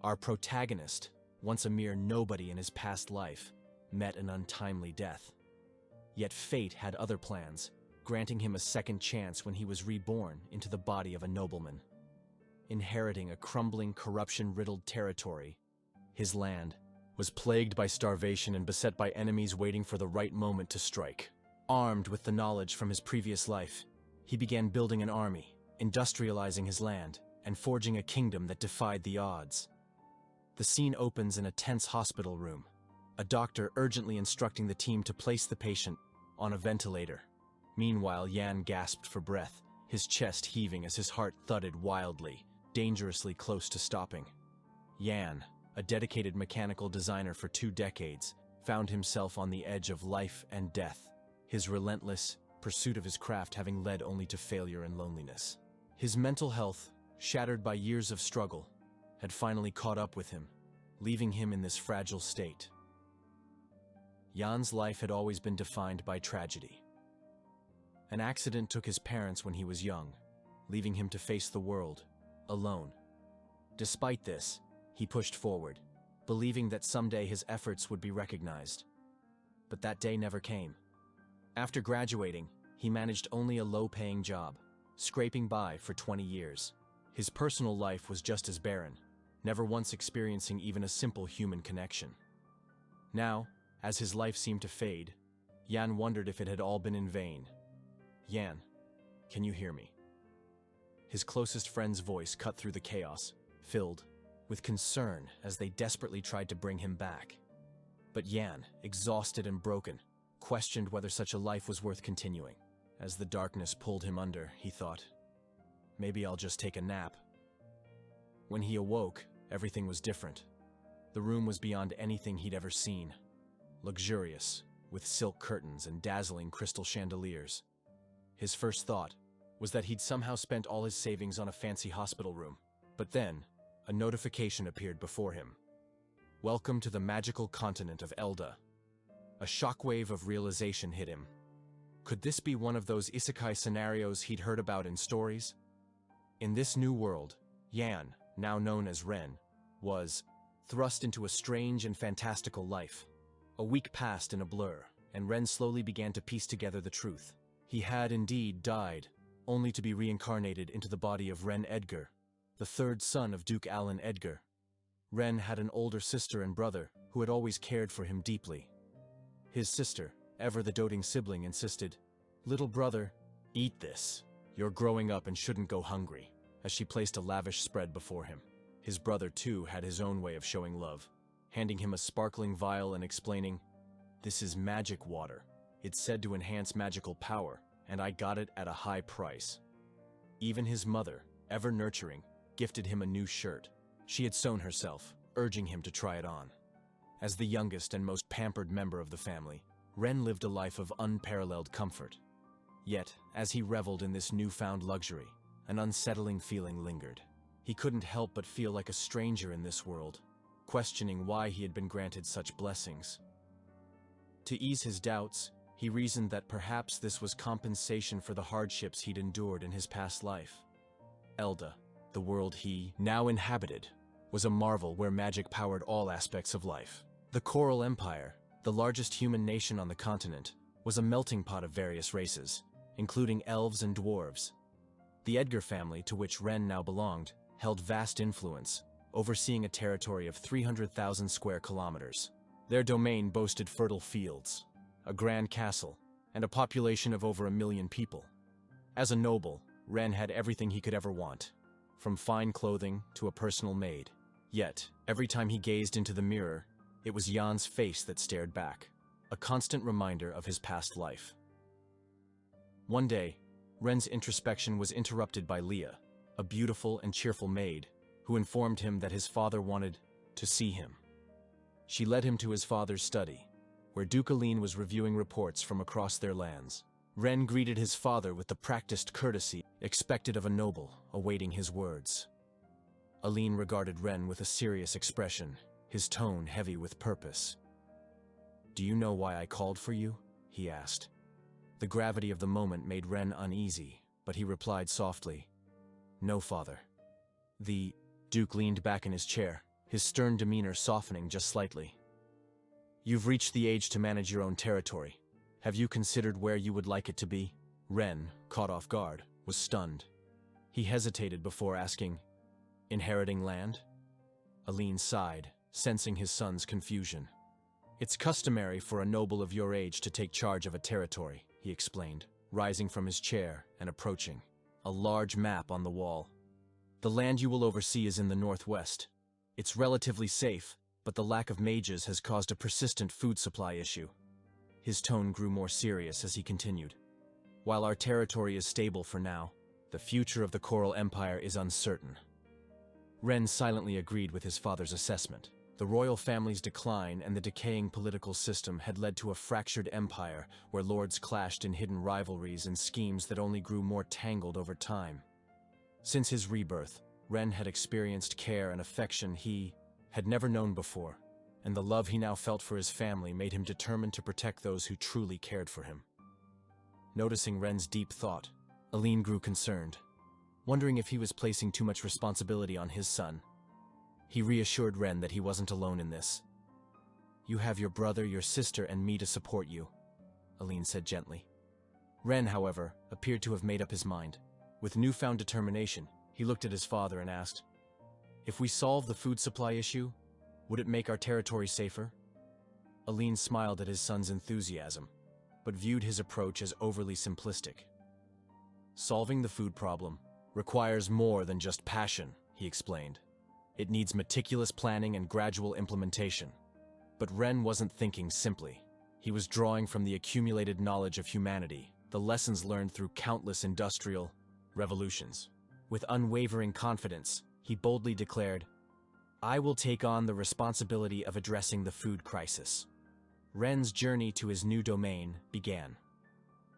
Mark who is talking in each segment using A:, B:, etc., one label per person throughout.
A: Our protagonist, once a mere nobody in his past life, met an untimely death. Yet fate had other plans, granting him a second chance when he was reborn into the body of a nobleman. Inheriting a crumbling, corruption-riddled territory, his land was plagued by starvation and beset by enemies waiting for the right moment to strike. Armed with the knowledge from his previous life, he began building an army, industrializing his land, and forging a kingdom that defied the odds. The scene opens in a tense hospital room, a doctor urgently instructing the team to place the patient on a ventilator. Meanwhile, Yan gasped for breath, his chest heaving as his heart thudded wildly, dangerously close to stopping. Yan, a dedicated mechanical designer for 2 decades, found himself on the edge of life and death, his relentless pursuit of his craft having led only to failure and loneliness. His mental health, shattered by years of struggle, had finally caught up with him, leaving him in this fragile state. Yan's life had always been defined by tragedy. An accident took his parents when he was young, leaving him to face the world alone. Despite this, he pushed forward, believing that someday his efforts would be recognized. But that day never came. After graduating, he managed only a low-paying job, scraping by for 20 years. His personal life was just as barren, never once experiencing even a simple human connection. Now, as his life seemed to fade, Yan wondered if it had all been in vain. "Yan, can you hear me?" His closest friend's voice cut through the chaos, filled with concern as they desperately tried to bring him back. But Yan, exhausted and broken, questioned whether such a life was worth continuing. As the darkness pulled him under, he thought, "Maybe I'll just take a nap." When he awoke, everything was different. The room was beyond anything he'd ever seen. Luxurious, with silk curtains and dazzling crystal chandeliers. His first thought was that he'd somehow spent all his savings on a fancy hospital room. But then, a notification appeared before him. "Welcome to the magical continent of Elda." A shockwave of realization hit him. Could this be one of those isekai scenarios he'd heard about in stories? In this new world, Yan, now known as Ren, was thrust into a strange and fantastical life. A week passed in a blur, and Ren slowly began to piece together the truth. He had indeed died, only to be reincarnated into the body of Ren Edgar, the 3rd son of Duke Alan Edgar. Ren had an older sister and brother who had always cared for him deeply. His sister, ever the doting sibling, insisted, "Little brother, eat this. You're growing up and shouldn't go hungry," as she placed a lavish spread before him. His brother, too, had his own way of showing love, handing him a sparkling vial and explaining, "This is magic water. It's said to enhance magical power, and I got it at a high price." Even his mother, ever nurturing, gifted him a new shirt. She had sewn herself, urging him to try it on. As the youngest and most pampered member of the family, Ren lived a life of unparalleled comfort. Yet, as he reveled in this newfound luxury, an unsettling feeling lingered. He couldn't help but feel like a stranger in this world, questioning why he had been granted such blessings. To ease his doubts, he reasoned that perhaps this was compensation for the hardships he'd endured in his past life. Elda, the world he now inhabited, was a marvel where magic powered all aspects of life. The Coral Empire, the largest human nation on the continent, was a melting pot of various races, including elves and dwarves. The Edgar family, to which Ren now belonged, held vast influence, overseeing a territory of 300,000 square kilometers. Their domain boasted fertile fields, a grand castle, and a population of over 1 million people. As a noble, Ren had everything he could ever want, from fine clothing to a personal maid. Yet, every time he gazed into the mirror, it was Jan's face that stared back, a constant reminder of his past life. One day, Ren's introspection was interrupted by Leah, a beautiful and cheerful maid, who informed him that his father wanted to see him. She led him to his father's study, where Duke Aline was reviewing reports from across their lands. Ren greeted his father with the practiced courtesy expected of a noble awaiting his words. Aline regarded Ren with a serious expression, his tone heavy with purpose. "Do you know why I called for you?" he asked. The gravity of the moment made Ren uneasy, but he replied softly, "No, father." The Duke leaned back in his chair, his stern demeanor softening just slightly. "You've reached the age to manage your own territory. Have you considered where you would like it to be?" Ren, caught off guard, was stunned. He hesitated before asking, "Inheriting land?" Aline sighed, sensing his son's confusion. "It's customary for a noble of your age to take charge of a territory," he explained, rising from his chair and approaching. A large map on the wall. "The land you will oversee is in the northwest. It's relatively safe, but the lack of mages has caused a persistent food supply issue." His tone grew more serious as he continued. "While our territory is stable for now, the future of the Coral Empire is uncertain." Ren silently agreed with his father's assessment. The royal family's decline and the decaying political system had led to a fractured empire where lords clashed in hidden rivalries and schemes that only grew more tangled over time. Since his rebirth, Ren had experienced care and affection he had never known before, and the love he now felt for his family made him determined to protect those who truly cared for him. Noticing Ren's deep thought, Aline grew concerned, wondering if he was placing too much responsibility on his son. He reassured Ren that he wasn't alone in this. "You have your brother, your sister, and me to support you," Aline said gently. Ren, however, appeared to have made up his mind. With newfound determination, he looked at his father and asked, "If we solve the food supply issue, would it make our territory safer?" Aline smiled at his son's enthusiasm, but viewed his approach as overly simplistic. "Solving the food problem requires more than just passion," he explained. "It needs meticulous planning and gradual implementation." But Ren wasn't thinking simply. He was drawing from the accumulated knowledge of humanity, the lessons learned through countless industrial revolutions. With unwavering confidence, he boldly declared, "I will take on the responsibility of addressing the food crisis." Ren's journey to his new domain began.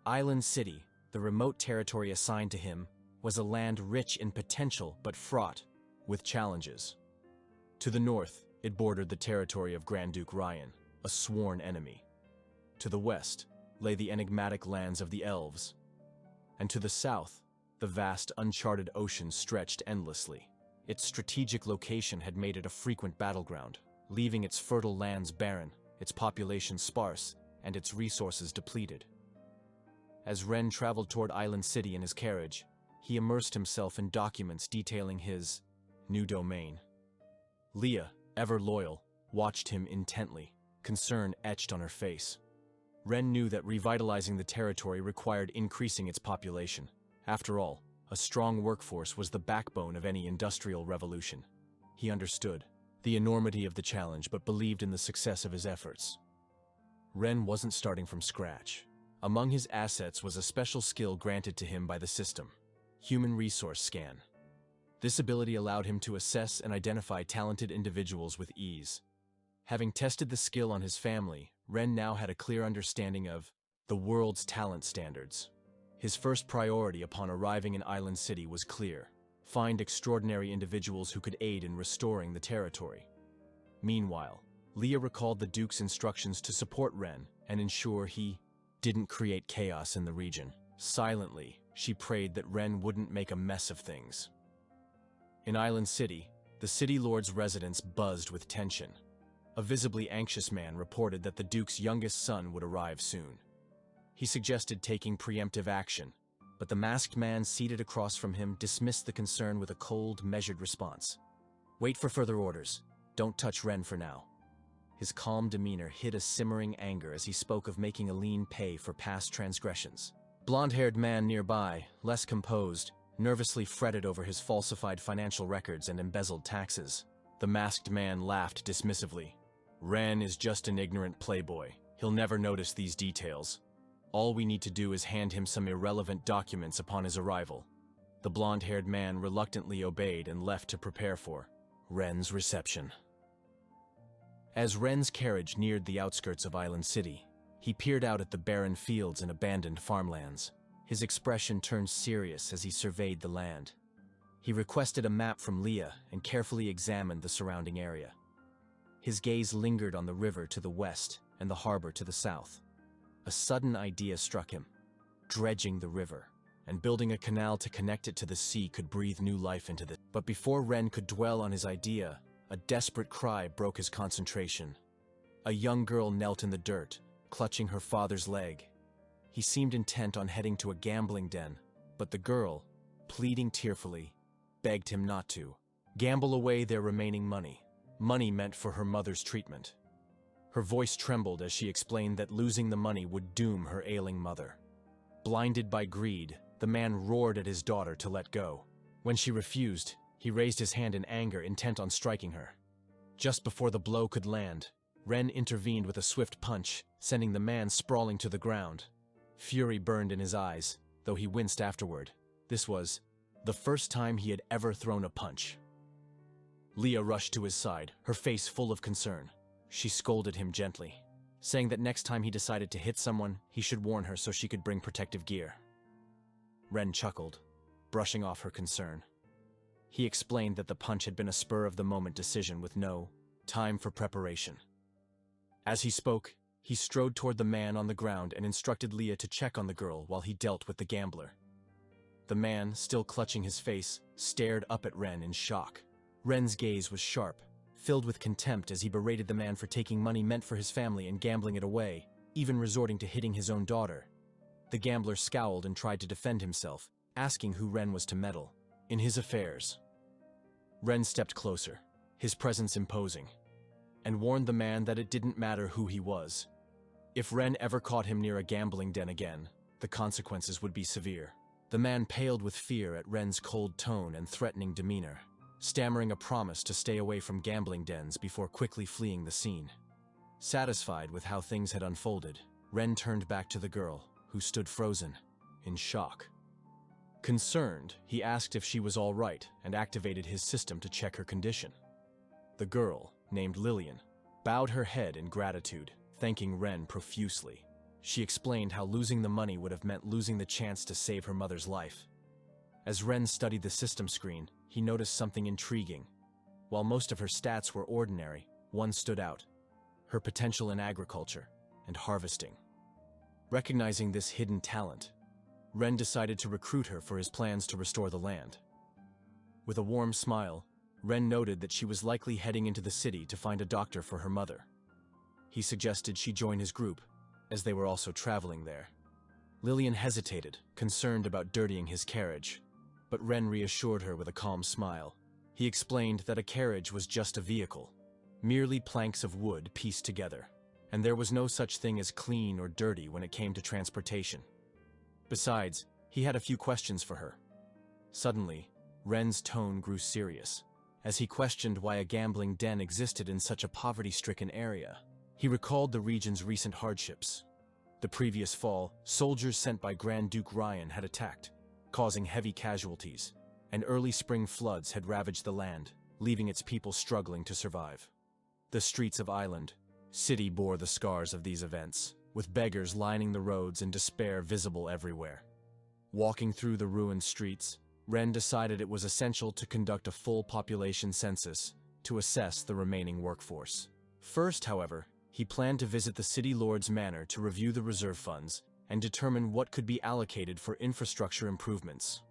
A: Island City, the remote territory assigned to him, was a land rich in potential but fraught with challenges. To the north, it bordered the territory of Grand Duke Ryan, a sworn enemy. To the west lay the enigmatic lands of the elves. And to the south, the vast uncharted ocean stretched endlessly. Its strategic location had made it a frequent battleground, leaving its fertile lands barren, its population sparse, and its resources depleted. As Ren traveled toward Island City in his carriage, he immersed himself in documents detailing his new domain. Leah, ever loyal, watched him intently, concern etched on her face. Ren knew that revitalizing the territory required increasing its population. After all, a strong workforce was the backbone of any industrial revolution. He understood the enormity of the challenge but believed in the success of his efforts. Ren wasn't starting from scratch. Among his assets was a special skill granted to him by the system: Human Resource Scan. This ability allowed him to assess and identify talented individuals with ease. Having tested the skill on his family, Ren now had a clear understanding of the world's talent standards. His first priority upon arriving in Island City was clear: find extraordinary individuals who could aid in restoring the territory. Meanwhile, Leah recalled the Duke's instructions to support Ren and ensure he didn't create chaos in the region. Silently, she prayed that Ren wouldn't make a mess of things. In Island City, the city lord's residence buzzed with tension. A visibly anxious man reported that the Duke's youngest son would arrive soon. He suggested taking preemptive action, but the masked man seated across from him dismissed the concern with a cold, measured response. "Wait for further orders. Don't touch Ren for now." His calm demeanor hid a simmering anger as he spoke of making Aline pay for past transgressions. Blonde-haired man nearby, less composed, nervously fretted over his falsified financial records and embezzled taxes. The masked man laughed dismissively. "Ren is just an ignorant playboy. He'll never notice these details. All we need to do is hand him some irrelevant documents upon his arrival." The blonde-haired man reluctantly obeyed and left to prepare for Ren's reception. As Ren's carriage neared the outskirts of Island City, he peered out at the barren fields and abandoned farmlands. His expression turned serious as he surveyed the land. He requested a map from Leah and carefully examined the surrounding area. His gaze lingered on the river to the west and the harbor to the south. A sudden idea struck him. Dredging the river and building a canal to connect it to the sea could breathe new life into this. But before Ren could dwell on his idea, a desperate cry broke his concentration. A young girl knelt in the dirt, clutching her father's leg. He seemed intent on heading to a gambling den, but the girl, pleading tearfully, begged him not to. Gamble away their remaining money, money meant for her mother's treatment. Her voice trembled as she explained that losing the money would doom her ailing mother. Blinded by greed, the man roared at his daughter to let go. When she refused, he raised his hand in anger, intent on striking her. Just before the blow could land, Ren intervened with a swift punch, sending the man sprawling to the ground. Fury burned in his eyes, though he winced afterward. This was the first time he had ever thrown a punch. Leah rushed to his side, her face full of concern. She scolded him gently, saying that next time he decided to hit someone, he should warn her so she could bring protective gear. Ren chuckled, brushing off her concern. He explained that the punch had been a spur-of-the-moment decision with no time for preparation. As he spoke, he strode toward the man on the ground and instructed Leah to check on the girl while he dealt with the gambler. The man, still clutching his face, stared up at Ren in shock. Ren's gaze was sharp, filled with contempt as he berated the man for taking money meant for his family and gambling it away, even resorting to hitting his own daughter. The gambler scowled and tried to defend himself, asking who Ren was to meddle in his affairs. Ren stepped closer, his presence imposing, and warned the man that it didn't matter who he was. If Ren ever caught him near a gambling den again, the consequences would be severe. The man paled with fear at Ren's cold tone and threatening demeanor, stammering a promise to stay away from gambling dens before quickly fleeing the scene. Satisfied with how things had unfolded, Ren turned back to the girl, who stood frozen, in shock. Concerned, he asked if she was all right and activated his system to check her condition. The girl, named Lillian, bowed her head in gratitude, thanking Ren profusely. She explained how losing the money would have meant losing the chance to save her mother's life. As Ren studied the system screen, he noticed something intriguing. While most of her stats were ordinary, one stood out: her potential in agriculture and harvesting. Recognizing this hidden talent, Ren decided to recruit her for his plans to restore the land. With a warm smile, Ren noted that she was likely heading into the city to find a doctor for her mother. He suggested she join his group, as they were also traveling there. Lillian hesitated, concerned about dirtying his carriage, but Ren reassured her with a calm smile. He explained that a carriage was just a vehicle, merely planks of wood pieced together, and there was no such thing as clean or dirty when it came to transportation. Besides, he had a few questions for her. Suddenly, Ren's tone grew serious, as he questioned why a gambling den existed in such a poverty-stricken area. He recalled the region's recent hardships. The previous fall, soldiers sent by Grand Duke Ryan had attacked, causing heavy casualties, and early spring floods had ravaged the land, leaving its people struggling to survive. The streets of Island City bore the scars of these events, with beggars lining the roads and despair visible everywhere. Walking through the ruined streets, Ren decided it was essential to conduct a full population census to assess the remaining workforce. First, however, he planned to visit the city lord's manor to review the reserve funds and determine what could be allocated for infrastructure improvements.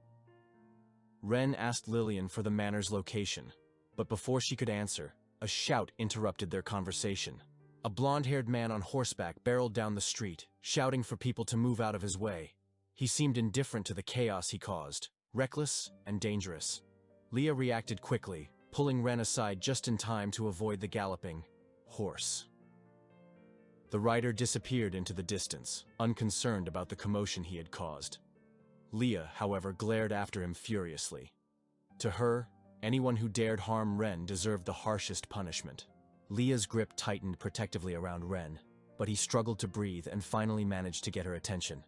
A: Ren asked Lillian for the manor's location, but before she could answer, a shout interrupted their conversation. A blonde-haired man on horseback barreled down the street, shouting for people to move out of his way. He seemed indifferent to the chaos he caused, reckless and dangerous. Leah reacted quickly, pulling Ren aside just in time to avoid the galloping horse. The rider disappeared into the distance, unconcerned about the commotion he had caused. Leah, however, glared after him furiously. To her, anyone who dared harm Ren deserved the harshest punishment. Leah's grip tightened protectively around Ren, but he struggled to breathe and finally managed to get her attention.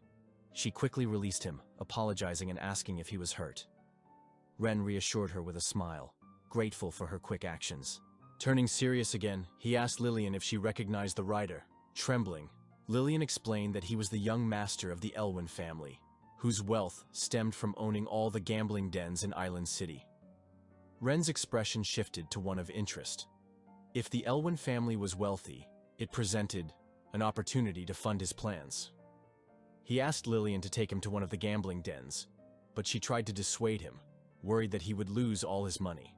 A: She quickly released him, apologizing and asking if he was hurt. Ren reassured her with a smile, grateful for her quick actions. Turning serious again, he asked Lillian if she recognized the rider. Trembling, Lillian explained that he was the young master of the Elwyn family, whose wealth stemmed from owning all the gambling dens in Island City. Ren's expression shifted to one of interest. If the Elwyn family was wealthy, it presented an opportunity to fund his plans. He asked Lillian to take him to one of the gambling dens, but she tried to dissuade him, worried that he would lose all his money.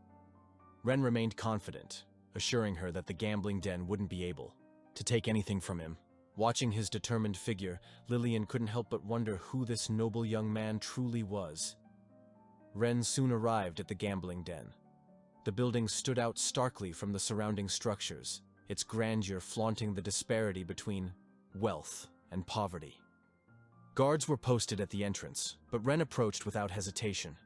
A: Ren remained confident, assuring her that the gambling den wouldn't be able to take anything from him. Watching his determined figure, Lillian couldn't help but wonder who this noble young man truly was. Ren soon arrived at the gambling den. The building stood out starkly from the surrounding structures, its grandeur flaunting the disparity between wealth and poverty. Guards were posted at the entrance, but Ren approached without hesitation.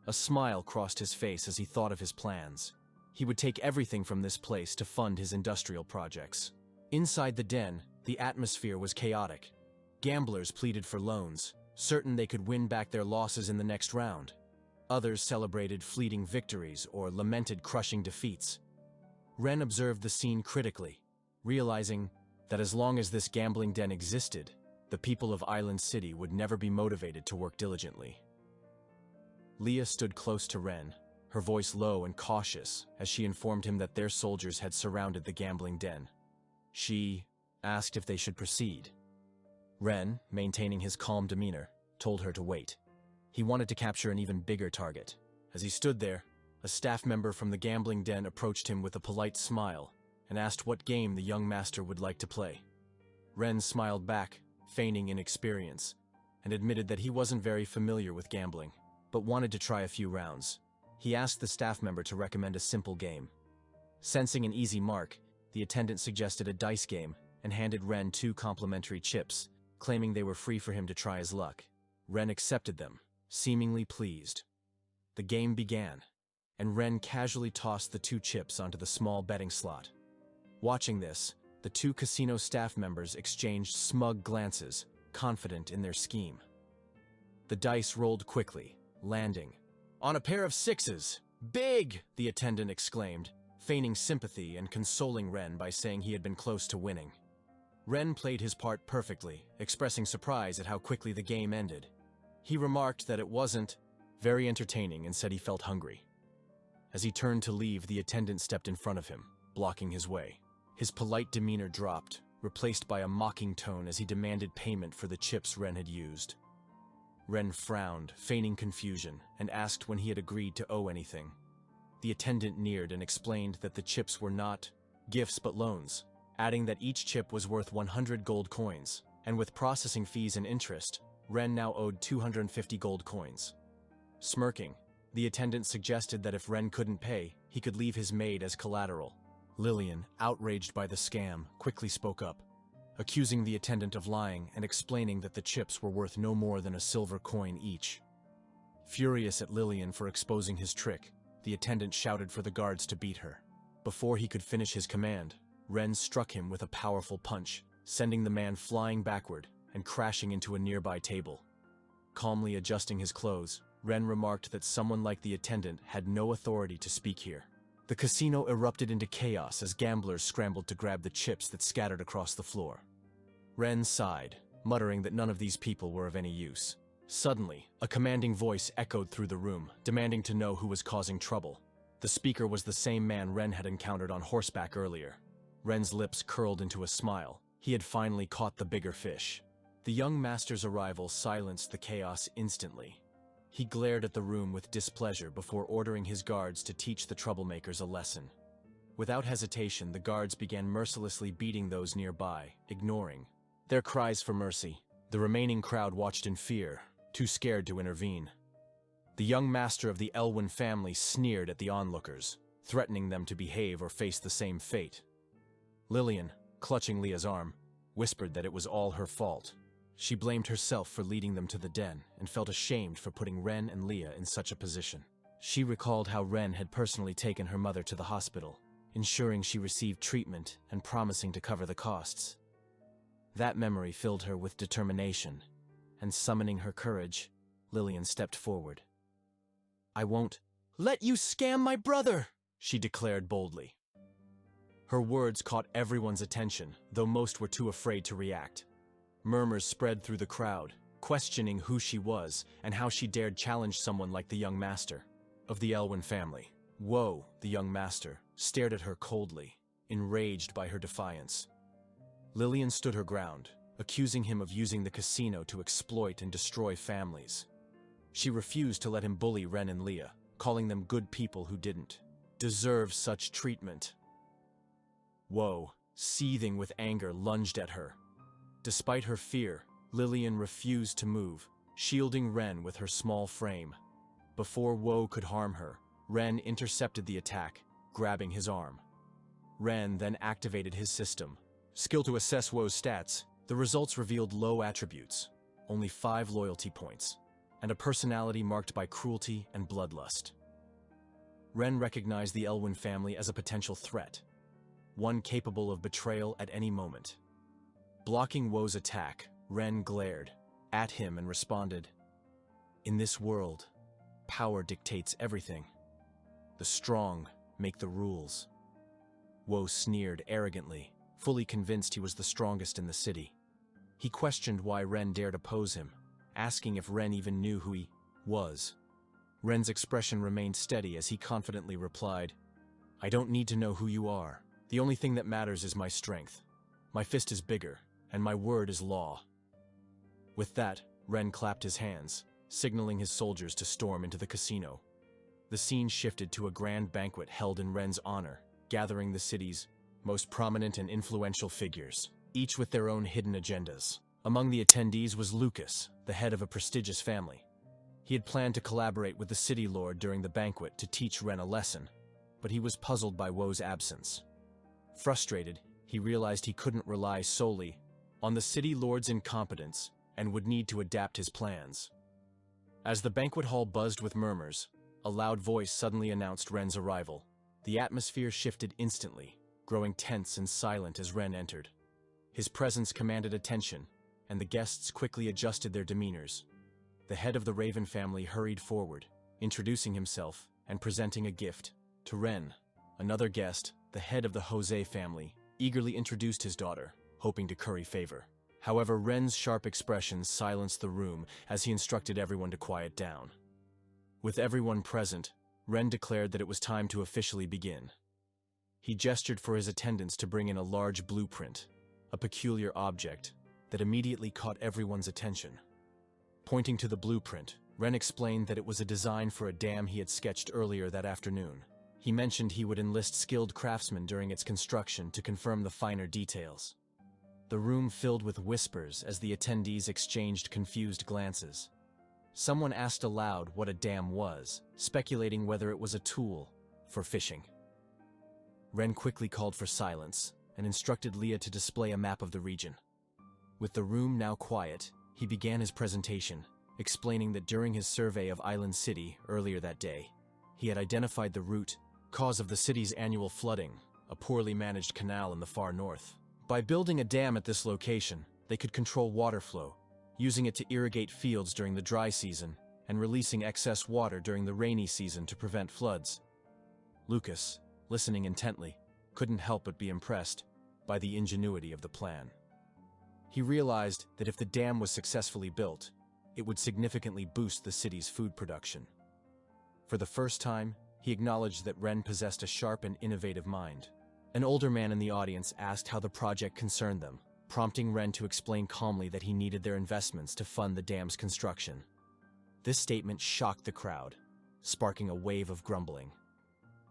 A: A smile crossed his face as he thought of his plans. He would take everything from this place to fund his industrial projects. Inside the den, the atmosphere was chaotic. Gamblers pleaded for loans, certain they could win back their losses in the next round. Others celebrated fleeting victories or lamented crushing defeats. Ren observed the scene critically, realizing that as long as this gambling den existed, the people of Island City would never be motivated to work diligently. Leah stood close to Ren, her voice low and cautious as she informed him that their soldiers had surrounded the gambling den. She asked if they should proceed. Ren, maintaining his calm demeanor, told her to wait. He wanted to capture an even bigger target. As he stood there, a staff member from the gambling den approached him with a polite smile and asked what game the young master would like to play. Ren smiled back, feigning inexperience, and admitted that he wasn't very familiar with gambling, but wanted to try a few rounds. He asked the staff member to recommend a simple game. Sensing an easy mark, the attendant suggested a dice game and handed Ren 2 complimentary chips, claiming they were free for him to try his luck. Ren accepted them, seemingly pleased. The game began, and Ren casually tossed the 2 chips onto the small betting slot. Watching this, the 2 casino staff members exchanged smug glances, confident in their scheme. The dice rolled quickly, landing on a pair of 6s. "Big!" the attendant exclaimed, feigning sympathy and consoling Ren by saying he had been close to winning. Ren played his part perfectly, expressing surprise at how quickly the game ended. He remarked that it wasn't very entertaining and said he felt hungry. As he turned to leave, the attendant stepped in front of him, blocking his way. His polite demeanor dropped, replaced by a mocking tone as he demanded payment for the chips Ren had used. Ren frowned, feigning confusion, and asked when he had agreed to owe anything. The attendant neared and explained that the chips were not gifts but loans, adding that each chip was worth 100 gold coins, and with processing fees and interest, Ren now owed 250 gold coins. Smirking, the attendant suggested that if Ren couldn't pay, he could leave his maid as collateral. Lillian, outraged by the scam, quickly spoke up, accusing the attendant of lying and explaining that the chips were worth no more than a silver coin each. Furious at Lillian for exposing his trick, the attendant shouted for the guards to beat her. Before he could finish his command, Ren struck him with a powerful punch, sending the man flying backward and crashing into a nearby table. Calmly adjusting his clothes, Ren remarked that someone like the attendant had no authority to speak here. The casino erupted into chaos as gamblers scrambled to grab the chips that scattered across the floor. Ren sighed, muttering that none of these people were of any use. Suddenly, a commanding voice echoed through the room, demanding to know who was causing trouble. The speaker was the same man Ren had encountered on horseback earlier. Ren's lips curled into a smile. He had finally caught the bigger fish. The young master's arrival silenced the chaos instantly. He glared at the room with displeasure before ordering his guards to teach the troublemakers a lesson. Without hesitation, the guards began mercilessly beating those nearby, ignoring their cries for mercy. The remaining crowd watched in fear, too scared to intervene. The young master of the Elwyn family sneered at the onlookers, threatening them to behave or face the same fate. Lillian, clutching Leah's arm, whispered that it was all her fault. She blamed herself for leading them to the den and felt ashamed for putting Ren and Leah in such a position. She recalled how Ren had personally taken her mother to the hospital, ensuring she received treatment and promising to cover the costs. That memory filled her with determination, and summoning her courage, Lillian stepped forward. "I won't let you scam my brother," she declared boldly. Her words caught everyone's attention, though most were too afraid to react. Murmurs spread through the crowd, questioning who she was and how she dared challenge someone like the young master of the Elwyn family. Woe, the young master, stared at her coldly, enraged by her defiance. Lillian stood her ground, accusing him of using the casino to exploit and destroy families. She refused to let him bully Ren and Leah, calling them good people who didn't. deserve such treatment. Woe, seething with anger, lunged at her. Despite her fear, Lillian refused to move, shielding Ren with her small frame. Before Woe could harm her, Ren intercepted the attack, grabbing his arm. Ren then activated his system. Skill to assess Woe's stats. The results revealed low attributes, only 5 loyalty points, and a personality marked by cruelty and bloodlust. Ren recognized the Elwyn family as a potential threat, one capable of betrayal at any moment. Blocking Woe's attack, Ren glared at him and responded, "In this world, power dictates everything. The strong make the rules." Woe sneered arrogantly, fully convinced he was the strongest in the city. He questioned why Ren dared oppose him, asking if Ren even knew who he was. Ren's expression remained steady as he confidently replied, "I don't need to know who you are. The only thing that matters is my strength. My fist is bigger, and my word is law." With that, Ren clapped his hands, signaling his soldiers to storm into the casino. The scene shifted to a grand banquet held in Ren's honor, gathering the city's most prominent and influential figures, each with their own hidden agendas. Among the attendees was Lucas, the head of a prestigious family. He had planned to collaborate with the city lord during the banquet to teach Ren a lesson, but he was puzzled by Woe's absence. Frustrated, he realized he couldn't rely solely on the city lord's incompetence and would need to adapt his plans. As the banquet hall buzzed with murmurs, a loud voice suddenly announced Ren's arrival. The atmosphere shifted instantly, growing tense and silent as Ren entered. His presence commanded attention, and the guests quickly adjusted their demeanors. The head of the Raven family hurried forward, introducing himself and presenting a gift to Ren. Another guest, the head of the Jose family, eagerly introduced his daughter, hoping to curry favor. However, Ren's sharp expressions silenced the room as he instructed everyone to quiet down. With everyone present, Ren declared that it was time to officially begin. He gestured for his attendants to bring in a large blueprint, a peculiar object that immediately caught everyone's attention. Pointing to the blueprint, Ren explained that it was a design for a dam he had sketched earlier that afternoon. He mentioned he would enlist skilled craftsmen during its construction to confirm the finer details. The room filled with whispers as the attendees exchanged confused glances. Someone asked aloud what a dam was, speculating whether it was a tool for fishing. Ren quickly called for silence and instructed Leah to display a map of the region. With the room now quiet, he began his presentation, explaining that during his survey of Island City earlier that day, he had identified the root cause of the city's annual flooding, a poorly managed canal in the far north. By building a dam at this location, they could control water flow, using it to irrigate fields during the dry season and releasing excess water during the rainy season to prevent floods. Lucas, listening intently, couldn't help but be impressed by the ingenuity of the plan. He realized that if the dam was successfully built, it would significantly boost the city's food production. For the first time, he acknowledged that Ren possessed a sharp and innovative mind. An older man in the audience asked how the project concerned them, prompting Ren to explain calmly that he needed their investments to fund the dam's construction. This statement shocked the crowd, sparking a wave of grumbling.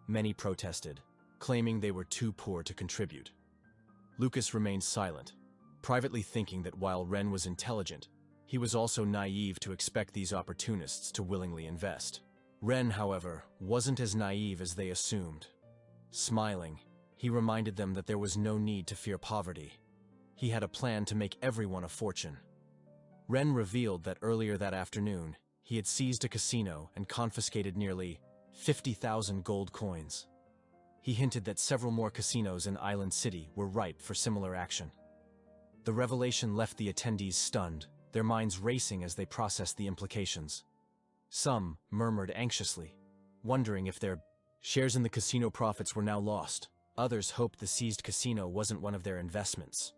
A: Many protested, claiming they were too poor to contribute. Lucas remained silent, privately thinking that while Ren was intelligent, he was also naive to expect these opportunists to willingly invest. Ren, however, wasn't as naive as they assumed. Smiling, he reminded them that there was no need to fear poverty. He had a plan to make everyone a fortune. Ren revealed that earlier that afternoon, he had seized a casino and confiscated nearly 50,000 gold coins. He hinted that several more casinos in Island City were ripe for similar action. The revelation left the attendees stunned, their minds racing as they processed the implications. Some murmured anxiously, wondering if their shares in the casino profits were now lost. Others hoped the seized casino wasn't one of their investments.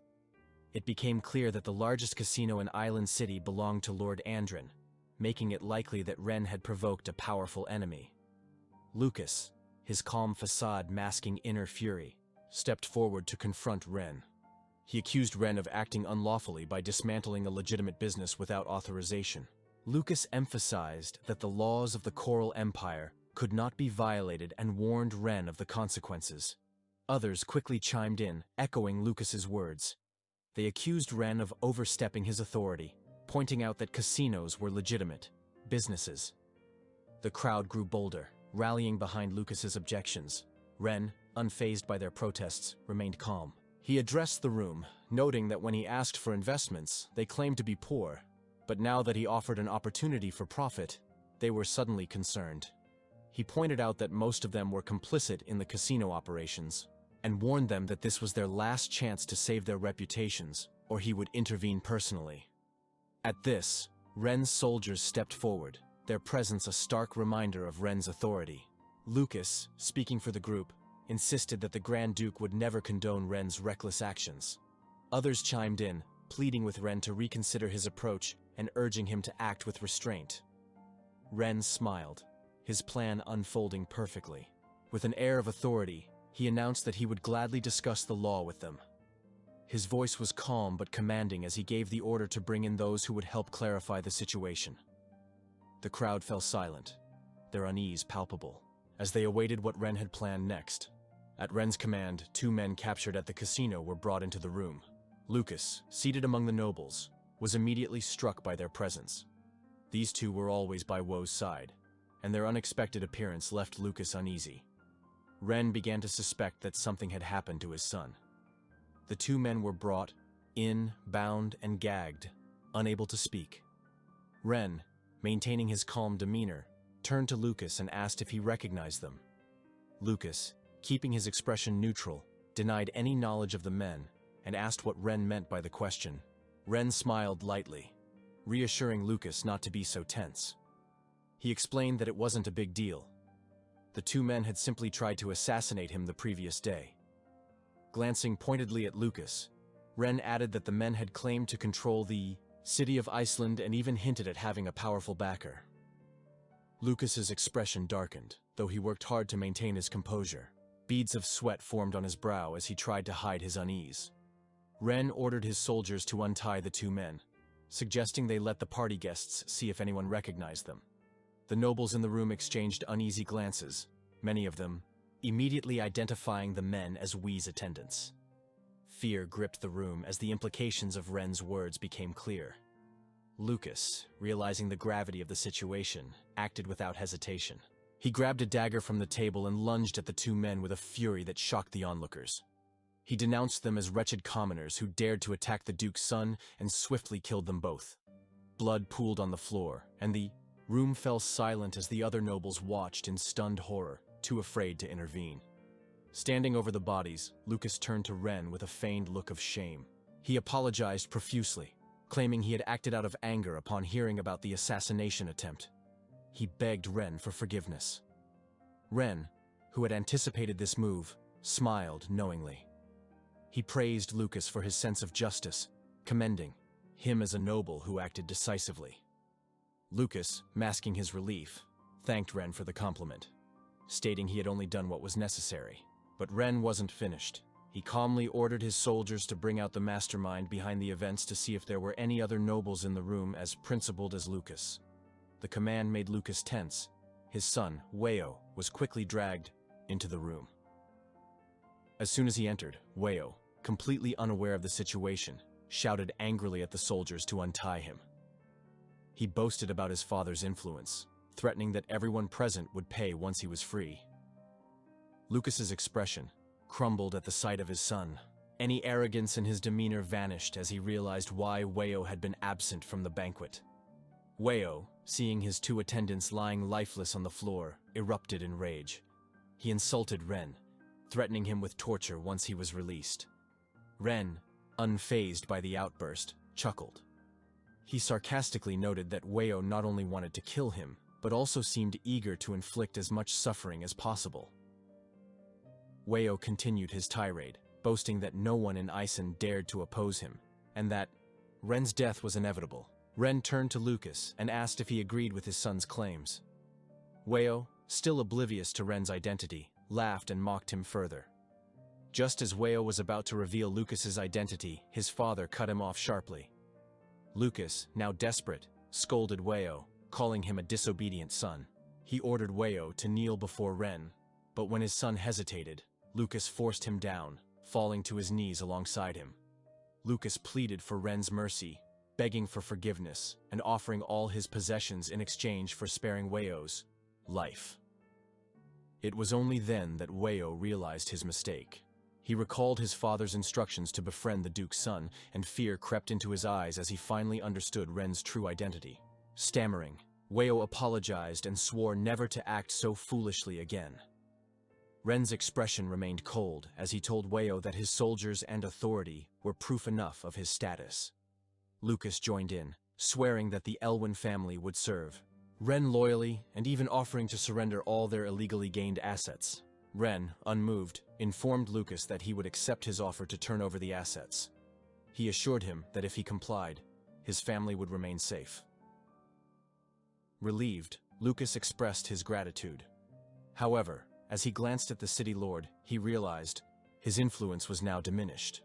A: It became clear that the largest casino in Island City belonged to Lord Andrin, making it likely that Ren had provoked a powerful enemy. Lucas, his calm facade masking inner fury, stepped forward to confront Ren. He accused Ren of acting unlawfully by dismantling a legitimate business without authorization. Lucas emphasized that the laws of the Coral Empire could not be violated and warned Ren of the consequences. Others quickly chimed in, echoing Lucas's words. They accused Ren of overstepping his authority, pointing out that casinos were legitimate businesses. The crowd grew bolder, rallying behind Lucas's objections. Ren, unfazed by their protests, remained calm. He addressed the room, noting that when he asked for investments, they claimed to be poor, but now that he offered an opportunity for profit, they were suddenly concerned. He pointed out that most of them were complicit in the casino operations, and warned them that this was their last chance to save their reputations, or he would intervene personally. At this, Ren's soldiers stepped forward, their presence a stark reminder of Ren's authority. Lucas, speaking for the group, insisted that the Grand Duke would never condone Ren's reckless actions. Others chimed in, pleading with Ren to reconsider his approach and urging him to act with restraint. Ren smiled, his plan unfolding perfectly. With an air of authority, he announced that he would gladly discuss the law with them. His voice was calm but commanding as he gave the order to bring in those who would help clarify the situation. The crowd fell silent, their unease palpable, as they awaited what Ren had planned next. At Ren's command, 2 men captured at the casino were brought into the room. Lucas, seated among the nobles, was immediately struck by their presence. These 2 were always by Woe's side, and their unexpected appearance left Lucas uneasy. Ren began to suspect that something had happened to his son. The 2 men were brought in, bound, and gagged, unable to speak. Ren, maintaining his calm demeanor, turned to Lucas and asked if he recognized them. Lucas, keeping his expression neutral, denied any knowledge of the men and asked what Ren meant by the question. Ren smiled lightly, reassuring Lucas not to be so tense. He explained that it wasn't a big deal. The 2 men had simply tried to assassinate him the previous day. Glancing pointedly at Lucas, Ren added that the men had claimed to control the city of Iceland and even hinted at having a powerful backer. Lucas's expression darkened, though he worked hard to maintain his composure. Beads of sweat formed on his brow as he tried to hide his unease. Ren ordered his soldiers to untie the 2 men, suggesting they let the party guests see if anyone recognized them. The nobles in the room exchanged uneasy glances, many of them immediately identifying the men as Wee's attendants. Fear gripped the room as the implications of Ren's words became clear. Lucas, realizing the gravity of the situation, acted without hesitation. He grabbed a dagger from the table and lunged at the 2 men with a fury that shocked the onlookers. He denounced them as wretched commoners who dared to attack the Duke's son and swiftly killed them both. Blood pooled on the floor, and the room fell silent as the other nobles watched in stunned horror, too afraid to intervene. Standing over the bodies, Lucas turned to Ren with a feigned look of shame. He apologized profusely, claiming he had acted out of anger upon hearing about the assassination attempt. He begged Ren for forgiveness. Ren, who had anticipated this move, smiled knowingly. He praised Lucas for his sense of justice, commending him as a noble who acted decisively. Lucas, masking his relief, thanked Ren for the compliment, stating he had only done what was necessary. But Ren wasn't finished. He calmly ordered his soldiers to bring out the mastermind behind the events to see if there were any other nobles in the room as principled as Lucas. The command made Lucas tense. His son, Weo, was quickly dragged into the room. As soon as he entered, Weo, completely unaware of the situation, shouted angrily at the soldiers to untie him. He boasted about his father's influence, threatening that everyone present would pay once he was free. Lucas's expression crumbled at the sight of his son. Any arrogance in his demeanor vanished as he realized why Weo had been absent from the banquet. Weo, seeing his 2 attendants lying lifeless on the floor, erupted in rage. He insulted Ren, threatening him with torture once he was released. Ren, unfazed by the outburst, chuckled. He sarcastically noted that Weo not only wanted to kill him, but also seemed eager to inflict as much suffering as possible. Weo continued his tirade, boasting that no one in Iceland dared to oppose him, and that Ren's death was inevitable. Ren turned to Lucas and asked if he agreed with his son's claims. Weo, still oblivious to Ren's identity, laughed and mocked him further. Just as Weo was about to reveal Lucas's identity, his father cut him off sharply. Lucas, now desperate, scolded Weo, calling him a disobedient son. He ordered Weo to kneel before Ren, but when his son hesitated, Lucas forced him down, falling to his knees alongside him. Lucas pleaded for Ren's mercy, begging for forgiveness and offering all his possessions in exchange for sparing Weo's life. It was only then that Weo realized his mistake. He recalled his father's instructions to befriend the Duke's son, and fear crept into his eyes as he finally understood Ren's true identity. Stammering, Weo apologized and swore never to act so foolishly again. Ren's expression remained cold as he told Weo that his soldiers and authority were proof enough of his status. Lucas joined in, swearing that the Elwyn family would serve Ren loyally and even offering to surrender all their illegally gained assets. Ren, unmoved, informed Lucas that he would accept his offer to turn over the assets. He assured him that if he complied, his family would remain safe. Relieved, Lucas expressed his gratitude. However, as he glanced at the city lord, he realized his influence was now diminished.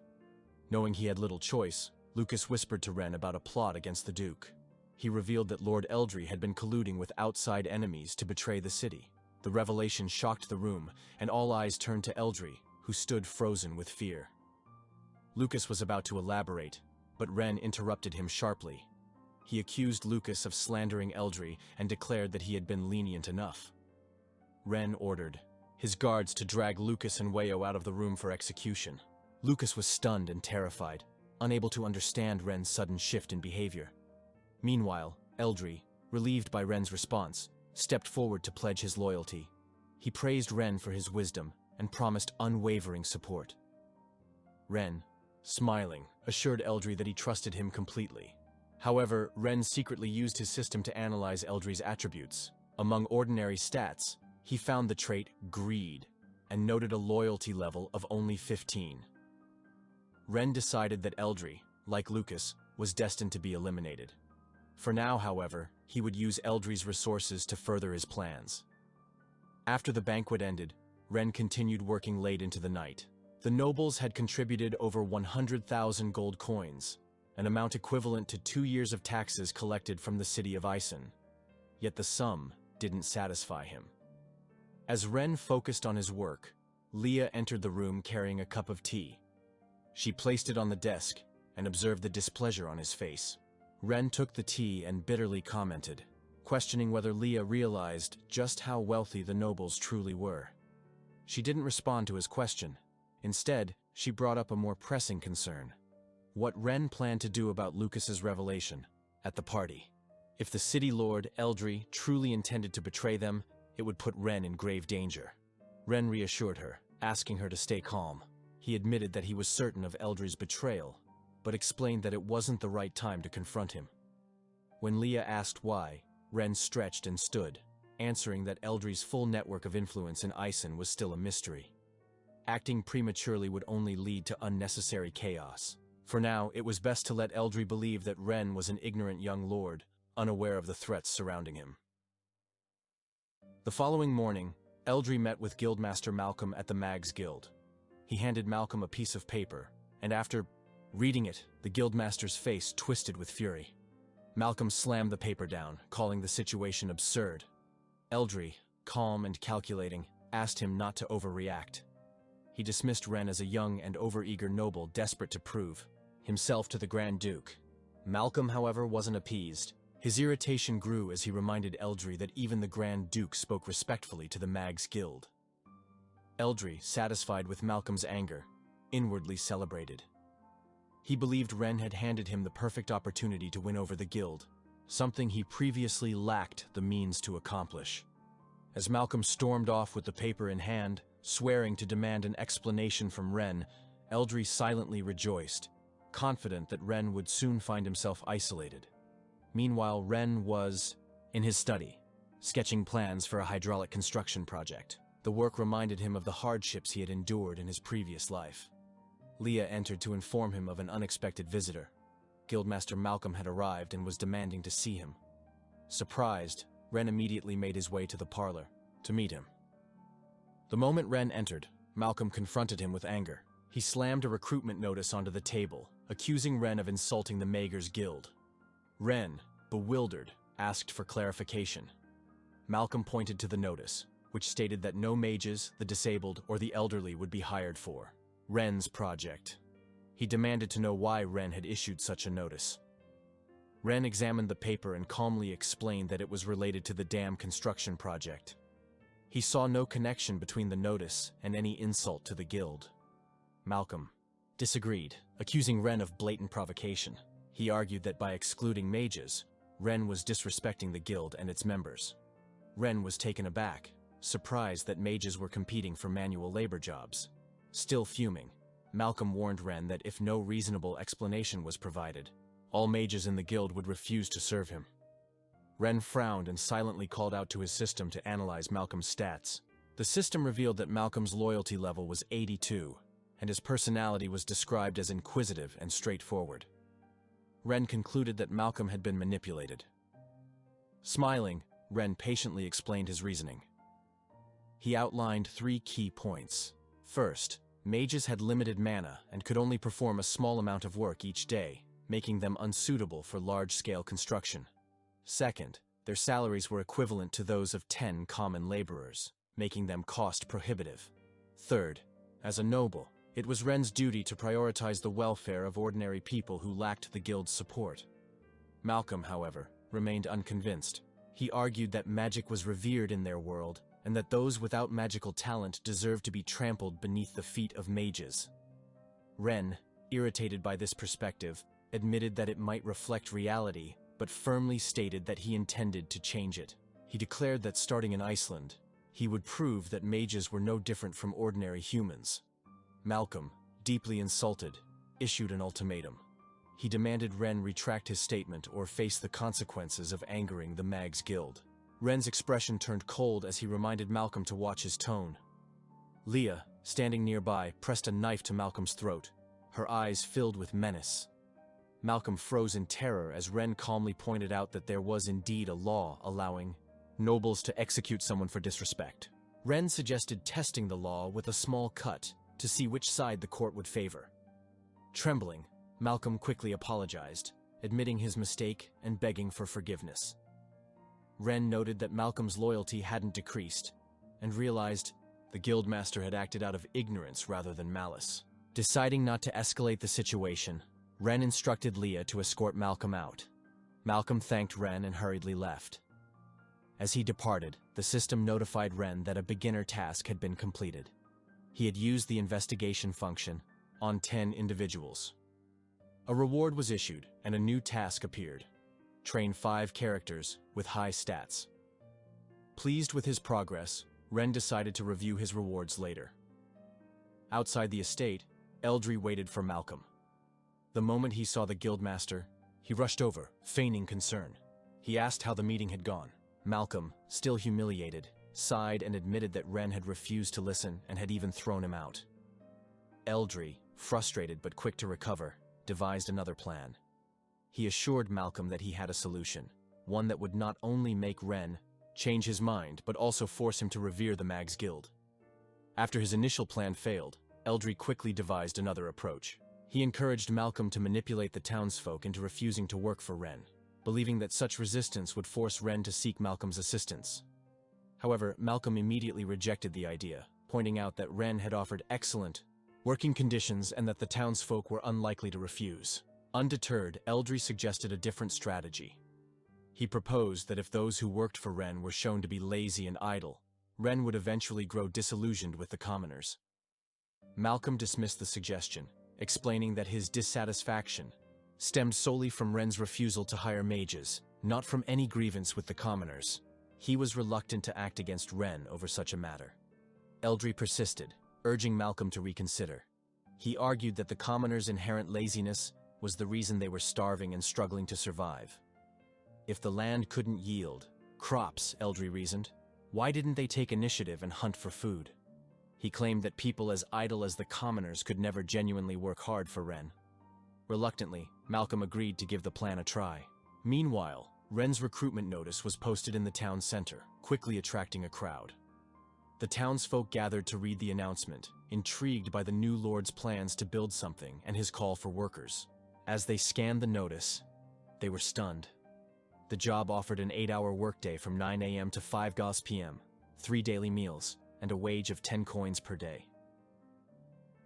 A: Knowing he had little choice, Lucas whispered to Ren about a plot against the Duke. He revealed that Lord Eldry had been colluding with outside enemies to betray the city. The revelation shocked the room, and all eyes turned to Eldry, who stood frozen with fear. Lucas was about to elaborate, but Ren interrupted him sharply. He accused Lucas of slandering Eldry and declared that he had been lenient enough. Ren ordered his guards to drag Lucas and Weo out of the room for execution. Lucas was stunned and terrified, unable to understand Ren's sudden shift in behavior. Meanwhile, Eldry, relieved by Ren's response, stepped forward to pledge his loyalty. He praised Ren for his wisdom and promised unwavering support. Ren, smiling, assured Eldry that he trusted him completely. However, Ren secretly used his system to analyze Eldry's attributes. Among ordinary stats, he found the trait greed and noted a loyalty level of only 15. Ren decided that Eldry, like Lucas, was destined to be eliminated. For now, however, he would use Eldry's resources to further his plans. After the banquet ended, Ren continued working late into the night. The nobles had contributed over 100,000 gold coins, an amount equivalent to 2 years of taxes collected from the city of Isen. Yet the sum didn't satisfy him. As Ren focused on his work, Leah entered the room carrying a cup of tea. She placed it on the desk and observed the displeasure on his face. Ren took the tea and bitterly commented, questioning whether Leah realized just how wealthy the nobles truly were. She didn't respond to his question. Instead, she brought up a more pressing concern: what Ren planned to do about Lucas's revelation at the party. If the city lord, Eldry, truly intended to betray them, it would put Ren in grave danger. Ren reassured her, asking her to stay calm. He admitted that he was certain of Eldry's betrayal, but explained that it wasn't the right time to confront him. When Leah asked why, Ren stretched and stood, answering that Eldry's full network of influence in Isen was still a mystery. Acting prematurely would only lead to unnecessary chaos. For now, it was best to let Eldry believe that Ren was an ignorant young lord, unaware of the threats surrounding him. The following morning, Eldry met with Guildmaster Malcolm at the Mags Guild. He handed Malcolm a piece of paper, and after reading it, the Guildmaster's face twisted with fury. Malcolm slammed the paper down, calling the situation absurd. Eldry, calm and calculating, asked him not to overreact. He dismissed Ren as a young and overeager noble desperate to prove himself to the Grand Duke. Malcolm, however, wasn't appeased. His irritation grew as he reminded Eldry that even the Grand Duke spoke respectfully to the Mags Guild. Eldry, satisfied with Malcolm's anger, inwardly celebrated. He believed Ren had handed him the perfect opportunity to win over the guild, something he previously lacked the means to accomplish. As Malcolm stormed off with the paper in hand, swearing to demand an explanation from Ren, Eldry silently rejoiced, confident that Ren would soon find himself isolated. Meanwhile, Ren was in his study, sketching plans for a hydraulic construction project. The work reminded him of the hardships he had endured in his previous life. Leah entered to inform him of an unexpected visitor. Guildmaster Malcolm had arrived and was demanding to see him. Surprised, Ren immediately made his way to the parlor to meet him. The moment Ren entered, Malcolm confronted him with anger. He slammed a recruitment notice onto the table, accusing Ren of insulting the Magers Guild. Ren, bewildered, asked for clarification. Malcolm pointed to the notice, which stated that no mages, the disabled, or the elderly would be hired for Ren's project. He demanded to know why Ren had issued such a notice. Ren examined the paper and calmly explained that it was related to the dam construction project. He saw no connection between the notice and any insult to the guild. Malcolm disagreed, accusing Ren of blatant provocation. He argued that by excluding mages, Ren was disrespecting the guild and its members. Ren was taken aback, surprised that mages were competing for manual labor jobs. Still fuming, Malcolm warned Ren that if no reasonable explanation was provided, all mages in the guild would refuse to serve him. Ren frowned and silently called out to his system to analyze Malcolm's stats. The system revealed that Malcolm's loyalty level was 82, and his personality was described as inquisitive and straightforward. Ren concluded that Malcolm had been manipulated. Smiling, Ren patiently explained his reasoning. He outlined 3 key points. First, mages had limited mana and could only perform a small amount of work each day, making them unsuitable for large-scale construction. Second, their salaries were equivalent to those of 10 common laborers, making them cost-prohibitive. Third, as a noble, it was Ren's duty to prioritize the welfare of ordinary people who lacked the guild's support. Malcolm, however, remained unconvinced. He argued that magic was revered in their world, and that those without magical talent deserved to be trampled beneath the feet of mages. Ren, irritated by this perspective, admitted that it might reflect reality, but firmly stated that he intended to change it. He declared that starting in Iceland, he would prove that mages were no different from ordinary humans. Malcolm, deeply insulted, issued an ultimatum. He demanded Ren retract his statement or face the consequences of angering the Mags Guild. Ren's expression turned cold as he reminded Malcolm to watch his tone. Leah, standing nearby, pressed a knife to Malcolm's throat, her eyes filled with menace. Malcolm froze in terror as Ren calmly pointed out that there was indeed a law allowing nobles to execute someone for disrespect. Ren suggested testing the law with a small cut to see which side the court would favor. Trembling, Malcolm quickly apologized, admitting his mistake and begging for forgiveness. Ren noted that Malcolm's loyalty hadn't decreased, and realized the guildmaster had acted out of ignorance rather than malice. Deciding not to escalate the situation, Ren instructed Leah to escort Malcolm out. Malcolm thanked Ren and hurriedly left. As he departed, the system notified Ren that a beginner task had been completed. He had used the investigation function on 10 individuals. A reward was issued, and a new task appeared. Train 5 characters with high stats. Pleased with his progress, Ren decided to review his rewards later. Outside the estate, Eldry waited for Malcolm. The moment he saw the guildmaster, he rushed over, feigning concern. He asked how the meeting had gone. Malcolm, still humiliated, sighed and admitted that Ren had refused to listen and had even thrown him out. Eldry, frustrated but quick to recover, devised another plan. He assured Malcolm that he had a solution, one that would not only make Ren change his mind but also force him to revere the Mags Guild. After his initial plan failed, Eldry quickly devised another approach. He encouraged Malcolm to manipulate the townsfolk into refusing to work for Ren, believing that such resistance would force Ren to seek Malcolm's assistance. However, Malcolm immediately rejected the idea, pointing out that Ren had offered excellent working conditions and that the townsfolk were unlikely to refuse. Undeterred, Eldry suggested a different strategy. He proposed that if those who worked for Ren were shown to be lazy and idle, Ren would eventually grow disillusioned with the commoners. Malcolm dismissed the suggestion, explaining that his dissatisfaction stemmed solely from Ren's refusal to hire mages, not from any grievance with the commoners. He was reluctant to act against Ren over such a matter. Eldry persisted, urging Malcolm to reconsider. He argued that the commoners' inherent laziness was the reason they were starving and struggling to survive. If the land couldn't yield crops, Eldry reasoned, why didn't they take initiative and hunt for food? He claimed that people as idle as the commoners could never genuinely work hard for Ren. Reluctantly, Malcolm agreed to give the plan a try. Meanwhile, Ren's recruitment notice was posted in the town center, quickly attracting a crowd. The townsfolk gathered to read the announcement, intrigued by the new lord's plans to build something and his call for workers. As they scanned the notice, they were stunned. The job offered an 8-hour workday from 9 a.m. to 5 p.m., 3 daily meals, and a wage of 10 coins per day.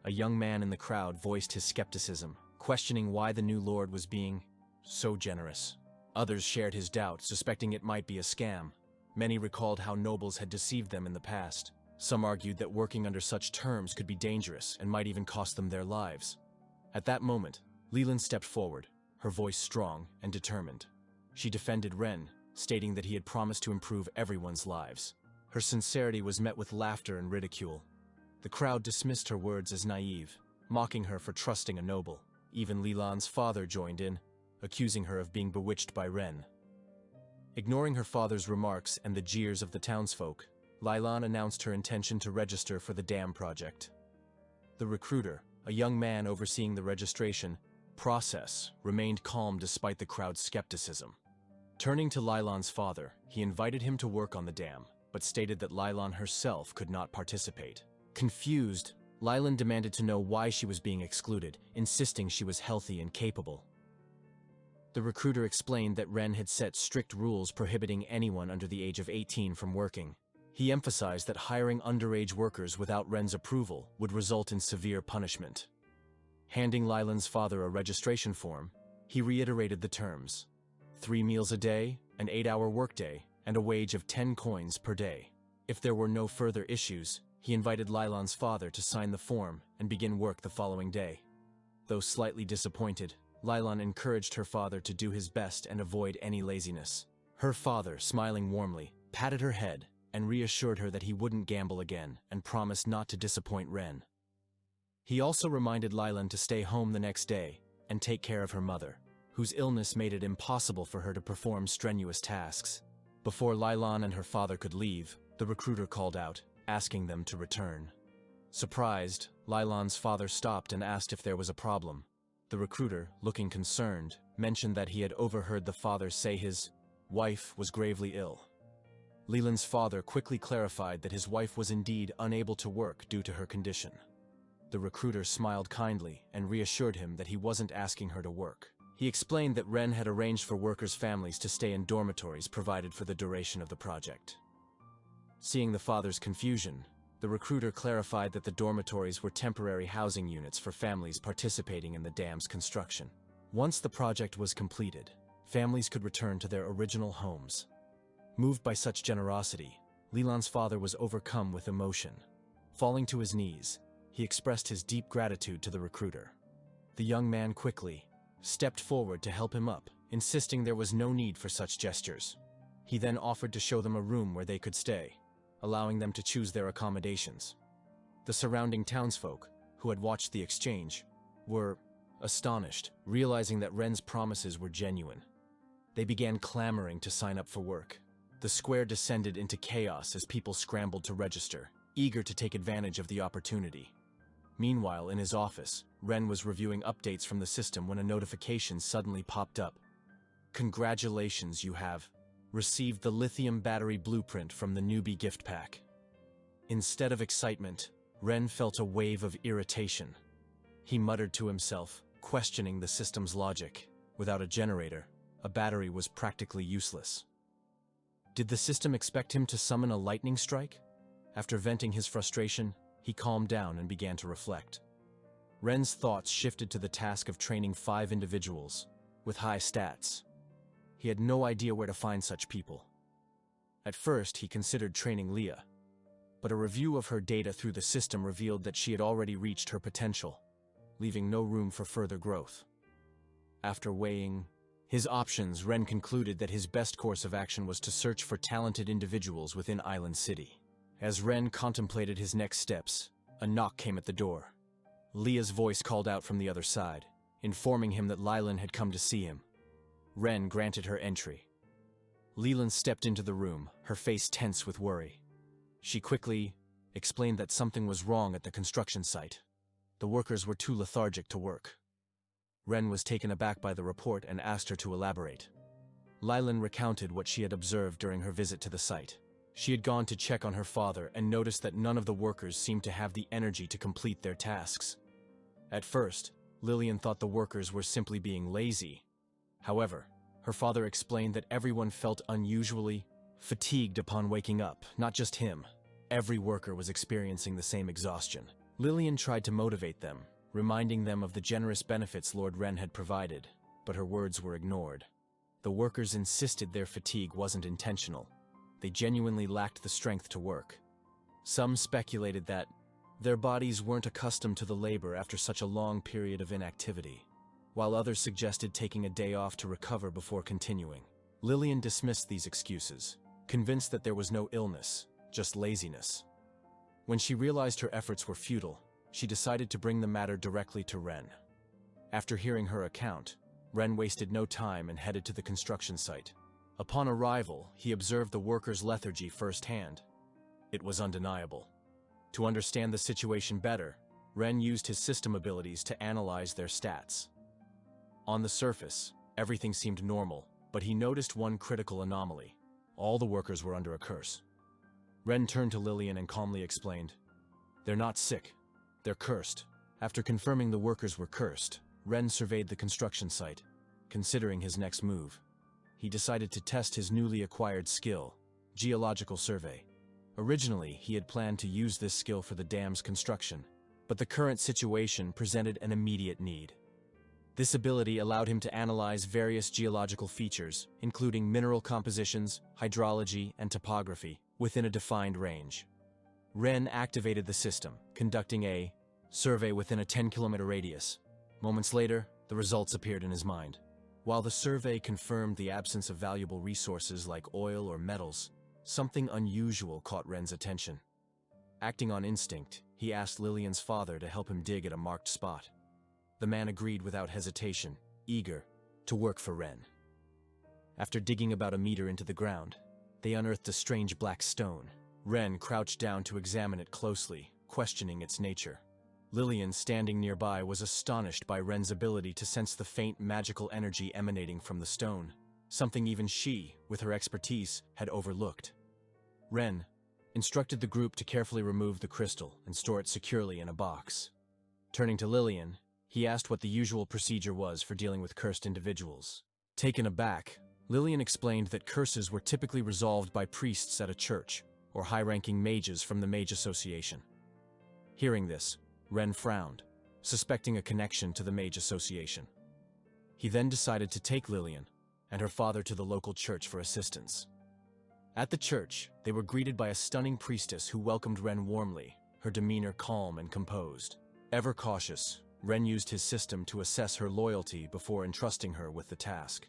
A: A young man in the crowd voiced his skepticism, questioning why the new lord was being so generous. Others shared his doubt, suspecting it might be a scam. Many recalled how nobles had deceived them in the past. Some argued that working under such terms could be dangerous and might even cost them their lives. At that moment, Leland stepped forward, her voice strong and determined. She defended Ren, stating that he had promised to improve everyone's lives. Her sincerity was met with laughter and ridicule. The crowd dismissed her words as naive, mocking her for trusting a noble. Even Leland's father joined in, accusing her of being bewitched by Ren. Ignoring her father's remarks and the jeers of the townsfolk, Leland announced her intention to register for the dam project. The recruiter, a young man overseeing the registration process, remained calm despite the crowd's skepticism. Turning to Leland's father, he invited him to work on the dam, but stated that Leland herself could not participate. Confused, Leland demanded to know why she was being excluded, insisting she was healthy and capable. The recruiter explained that Ren had set strict rules prohibiting anyone under the age of 18 from working. He emphasized that hiring underage workers without Ren's approval would result in severe punishment. Handing Leland's father a registration form, he reiterated the terms: 3 meals a day, an 8-hour workday, and a wage of 10 coins per day. If there were no further issues, he invited Leland's father to sign the form and begin work the following day. Though slightly disappointed, Leland encouraged her father to do his best and avoid any laziness. Her father, smiling warmly, patted her head and reassured her that he wouldn't gamble again and promised not to disappoint Ren. He also reminded Leland to stay home the next day and take care of her mother, whose illness made it impossible for her to perform strenuous tasks. Before Leland and her father could leave, the recruiter called out, asking them to return. Surprised, Leland's father stopped and asked if there was a problem. The recruiter, looking concerned, mentioned that he had overheard the father say his wife was gravely ill. Leland's father quickly clarified that his wife was indeed unable to work due to her condition. The recruiter smiled kindly and reassured him that he wasn't asking her to work. He explained that Ren had arranged for workers' families to stay in dormitories provided for the duration of the project. Seeing the father's confusion, the recruiter clarified that the dormitories were temporary housing units for families participating in the dam's construction. Once the project was completed, families could return to their original homes. Moved by such generosity, Leland's father was overcome with emotion. Falling to his knees, he expressed his deep gratitude to the recruiter. The young man quickly stepped forward to help him up, insisting there was no need for such gestures. He then offered to show them a room where they could stay, allowing them to choose their accommodations. The surrounding townsfolk, who had watched the exchange, were astonished, realizing that Ren's promises were genuine. They began clamoring to sign up for work. The square descended into chaos as people scrambled to register, eager to take advantage of the opportunity. Meanwhile, in his office, Ren was reviewing updates from the system when a notification suddenly popped up. Congratulations, you have received the lithium battery blueprint from the newbie gift pack. Instead of excitement, Ren felt a wave of irritation. He muttered to himself, questioning the system's logic. Without a generator, a battery was practically useless. Did the system expect him to summon a lightning strike? After venting his frustration, he calmed down and began to reflect. Ren's thoughts shifted to the task of training 5 individuals with high stats. He had no idea where to find such people. At first, he considered training Leah, but a review of her data through the system revealed that she had already reached her potential, leaving no room for further growth. After weighing his options, Ren concluded that his best course of action was to search for talented individuals within Island City. As Ren contemplated his next steps, a knock came at the door. Leah's voice called out from the other side, informing him that Leland had come to see him. Ren granted her entry. Leland stepped into the room, her face tense with worry. She quickly explained that something was wrong at the construction site. The workers were too lethargic to work. Ren was taken aback by the report and asked her to elaborate. Leland recounted what she had observed during her visit to the site. She had gone to check on her father and noticed that none of the workers seemed to have the energy to complete their tasks. At first, Lillian thought the workers were simply being lazy. However, Her father explained that everyone felt unusually fatigued upon waking up, not just him. Every worker was experiencing the same exhaustion. Lillian tried to motivate them, reminding them of the generous benefits Lord Ren had provided, but her words were ignored. The workers insisted their fatigue wasn't intentional. They genuinely lacked the strength to work. Some speculated that their bodies weren't accustomed to the labor after such a long period of inactivity, while others suggested taking a day off to recover before continuing. Lillian dismissed these excuses, convinced that there was no illness, just laziness. When she realized her efforts were futile, she decided to bring the matter directly to Ren. After hearing her account, Ren wasted no time and headed to the construction site. Upon arrival, he observed the workers' lethargy firsthand. It was undeniable. To understand the situation better, Ren used his system abilities to analyze their stats. On the surface, everything seemed normal, but he noticed one critical anomaly. All the workers were under a curse. Ren turned to Lillian and calmly explained, "They're not sick. They're cursed." After confirming the workers were cursed, Ren surveyed the construction site. Considering his next move, he decided to test his newly acquired skill, geological survey. Originally, he had planned to use this skill for the dam's construction, but the current situation presented an immediate need. This ability allowed him to analyze various geological features, including mineral compositions, hydrology, and topography, within a defined range. Ren activated the system, conducting a survey within a 10-kilometer radius. Moments later, the results appeared in his mind. While the survey confirmed the absence of valuable resources like oil or metals, something unusual caught Ren's attention. Acting on instinct, he asked Lillian's father to help him dig at a marked spot. The man agreed without hesitation, eager to work for Ren. After digging about a meter into the ground, they unearthed a strange black stone. Ren crouched down to examine it closely, questioning its nature. Lillian, standing nearby, was astonished by Ren's ability to sense the faint magical energy emanating from the stone, something even she, with her expertise, had overlooked. Ren instructed the group to carefully remove the crystal and store it securely in a box. Turning to Lillian, he asked what the usual procedure was for dealing with cursed individuals. Taken aback, Lillian explained that curses were typically resolved by priests at a church or high-ranking mages from the Mage Association. Hearing this, Ren frowned, suspecting a connection to the Mage Association. He then decided to take Lillian and her father to the local church for assistance. At the church, they were greeted by a stunning priestess who welcomed Ren warmly, her demeanor calm and composed. Ever cautious, Ren used his system to assess her loyalty before entrusting her with the task.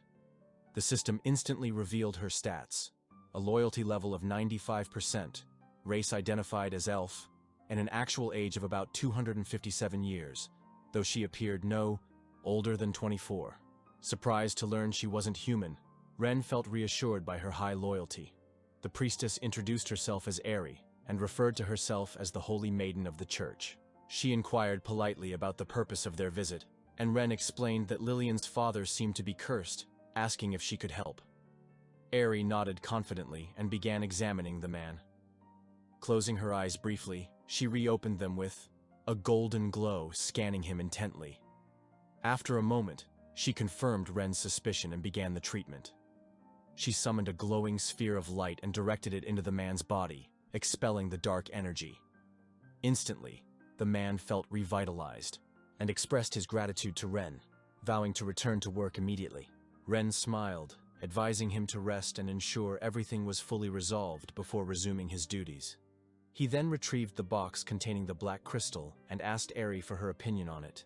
A: The system instantly revealed her stats: a loyalty level of 95%, race identified as elf, and an actual age of about 257 years, though she appeared no older than 24. Surprised to learn she wasn't human, Ren felt reassured by her high loyalty. The priestess introduced herself as Eri and referred to herself as the Holy Maiden of the Church. She inquired politely about the purpose of their visit, and Ren explained that Lillian's father seemed to be cursed, asking if she could help. Eri nodded confidently and began examining the man. Closing her eyes briefly, she reopened them with a golden glow, scanning him intently. After a moment, she confirmed Ren's suspicion and began the treatment. She summoned a glowing sphere of light and directed it into the man's body, expelling the dark energy. Instantly, the man felt revitalized and expressed his gratitude to Ren, vowing to return to work immediately. Ren smiled, advising him to rest and ensure everything was fully resolved before resuming his duties. He then retrieved the box containing the black crystal and asked Eri for her opinion on it.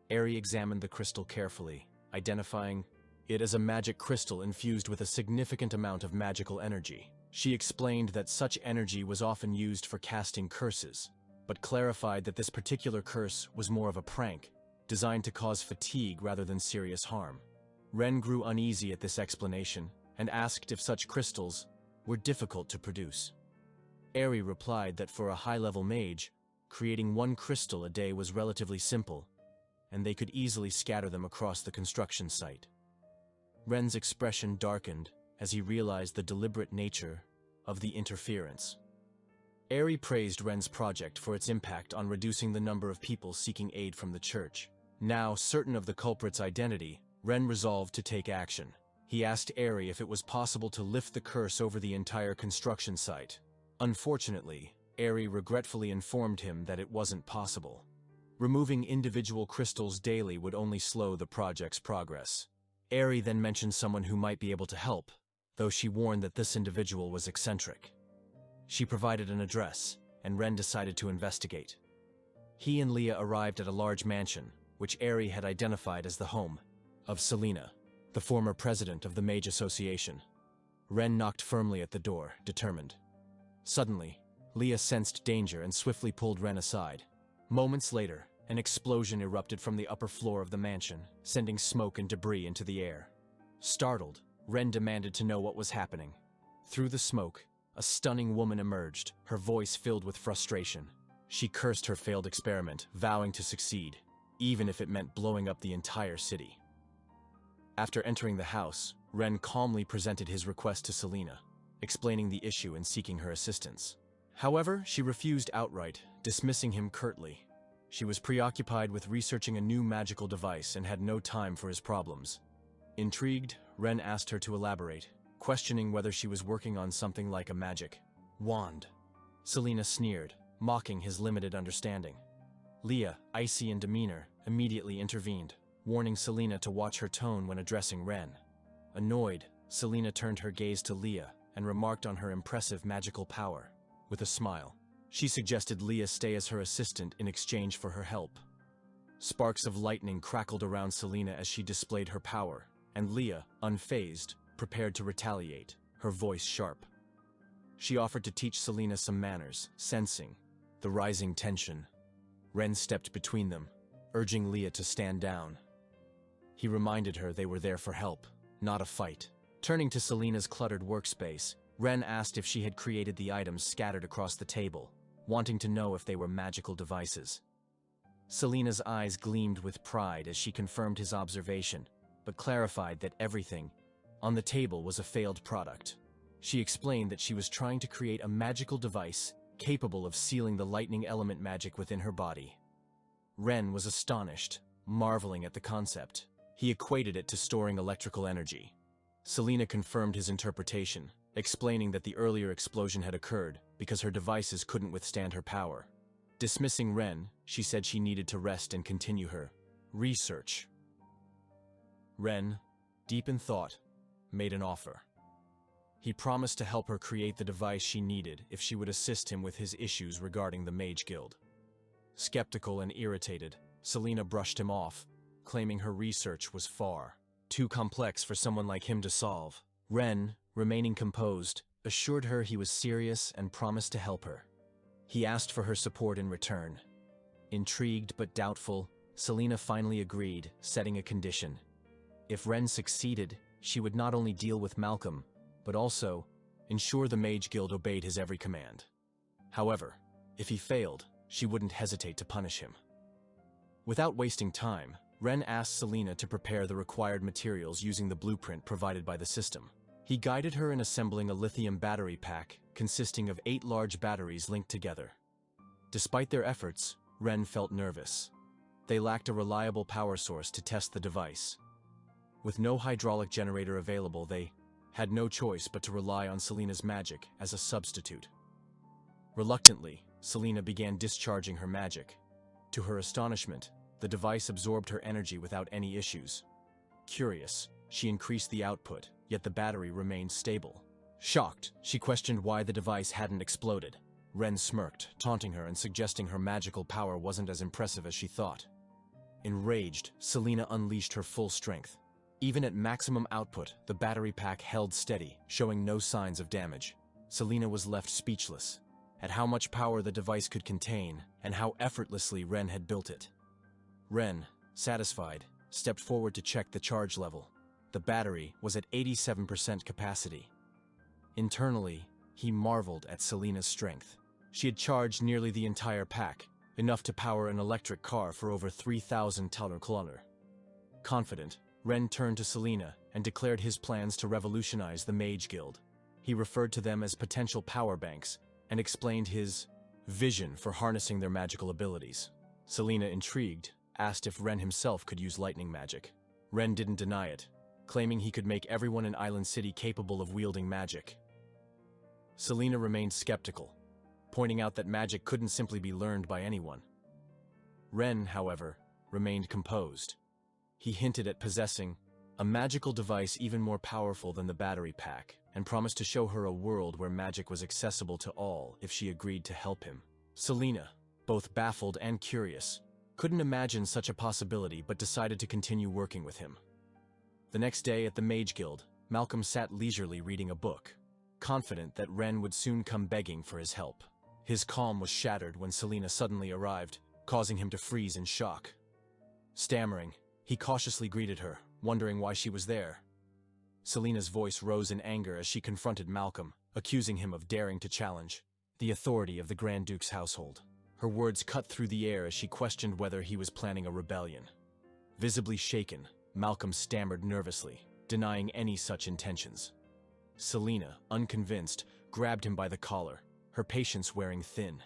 A: Eri examined the crystal carefully, identifying it as a magic crystal infused with a significant amount of magical energy. She explained that such energy was often used for casting curses, but clarified that this particular curse was more of a prank, designed to cause fatigue rather than serious harm. Ren grew uneasy at this explanation and asked if such crystals were difficult to produce. Eri replied that for a high-level mage, creating one crystal a day was relatively simple, and they could easily scatter them across the construction site. Ren's expression darkened as he realized the deliberate nature of the interference. Eri praised Ren's project for its impact on reducing the number of people seeking aid from the church. Now certain of the culprit's identity, Ren resolved to take action. He asked Eri if it was possible to lift the curse over the entire construction site. Unfortunately, Eri regretfully informed him that it wasn't possible. Removing individual crystals daily would only slow the project's progress. Eri then mentioned someone who might be able to help, though she warned that this individual was eccentric. She provided an address, and Ren decided to investigate. He and Leah arrived at a large mansion, which Eri had identified as the home of Selena, the former president of the Mage Association. Ren knocked firmly at the door, determined. Suddenly, Leah sensed danger and swiftly pulled Ren aside. Moments later, an explosion erupted from the upper floor of the mansion, sending smoke and debris into the air. Startled, Ren demanded to know what was happening. Through the smoke, a stunning woman emerged, her voice filled with frustration. She cursed her failed experiment, vowing to succeed, even if it meant blowing up the entire city. After entering the house, Ren calmly presented his request to Selena, explaining the issue and seeking her assistance. However, she refused outright, dismissing him curtly. She was preoccupied with researching a new magical device and had no time for his problems. Intrigued, Ren asked her to elaborate, questioning whether she was working on something like a magic wand. Selena sneered, mocking his limited understanding. Leah, icy in demeanor, immediately intervened, warning Selena to watch her tone when addressing Ren. Annoyed, Selena turned her gaze to Leah and remarked on her impressive magical power. With a smile, she suggested Leah stay as her assistant in exchange for her help. Sparks of lightning crackled around Selena as she displayed her power, and Leah, unfazed, prepared to retaliate, her voice sharp. She offered to teach Selena some manners, sensing the rising tension. Ren stepped between them, urging Leah to stand down. He reminded her they were there for help, not a fight. Turning to Selena's cluttered workspace, Ren asked if she had created the items scattered across the table, wanting to know if they were magical devices. Selena's eyes gleamed with pride as she confirmed his observation, but clarified that everything on the table was a failed product. She explained that she was trying to create a magical device capable of sealing the lightning element magic within her body. Ren was astonished, marveling at the concept. He equated it to storing electrical energy. Selena confirmed his interpretation, explaining that the earlier explosion had occurred because her devices couldn't withstand her power. Dismissing Ren, she said she needed to rest and continue her research. Ren, deep in thought, made an offer. He promised to help her create the device she needed if she would assist him with his issues regarding the Mage Guild. Skeptical and irritated, Selena brushed him off, claiming her research was far too complex for someone like him to solve. Ren, remaining composed, assured her he was serious and promised to help her. He asked for her support in return. Intrigued but doubtful, Selena finally agreed, setting a condition. If Ren succeeded, she would not only deal with Malcolm, but also ensure the Mage Guild obeyed his every command. However, if he failed, she wouldn't hesitate to punish him. Without wasting time, Ren asked Selena to prepare the required materials using the blueprint provided by the system. He guided her in assembling a lithium battery pack consisting of 8 large batteries linked together. Despite their efforts, Ren felt nervous. They lacked a reliable power source to test the device. With no hydraulic generator available, they had no choice but to rely on Selena's magic as a substitute. Reluctantly, Selena began discharging her magic. To her astonishment, the device absorbed her energy without any issues. Curious, she increased the output, yet the battery remained stable. Shocked, she questioned why the device hadn't exploded. Ren smirked, taunting her and suggesting her magical power wasn't as impressive as she thought. Enraged, Selena unleashed her full strength. Even at maximum output, the battery pack held steady, showing no signs of damage. Selena was left speechless at how much power the device could contain and how effortlessly Ren had built it. Ren, satisfied, stepped forward to check the charge level. The battery was at 87% capacity. Internally, he marveled at Selena's strength. She had charged nearly the entire pack, enough to power an electric car for over 3,000 km. Confident, Ren turned to Selena and declared his plans to revolutionize the Mage Guild. He referred to them as potential power banks and explained his vision for harnessing their magical abilities. Selena, intrigued, asked if Ren himself could use lightning magic. Ren didn't deny it, claiming he could make everyone in Island City capable of wielding magic. Selena remained skeptical, pointing out that magic couldn't simply be learned by anyone. Ren, however, remained composed. He hinted at possessing a magical device even more powerful than the battery pack, and promised to show her a world where magic was accessible to all if she agreed to help him. Selena, both baffled and curious, couldn't imagine such a possibility but decided to continue working with him. The next day at the Mage Guild, Malcolm sat leisurely reading a book, confident that Ren would soon come begging for his help. His calm was shattered when Selena suddenly arrived, causing him to freeze in shock. Stammering, he cautiously greeted her, wondering why she was there. Selena's voice rose in anger as she confronted Malcolm, accusing him of daring to challenge the authority of the Grand Duke's household. Her words cut through the air as she questioned whether he was planning a rebellion. Visibly shaken, Malcolm stammered nervously, denying any such intentions. Selena, unconvinced, grabbed him by the collar, her patience wearing thin.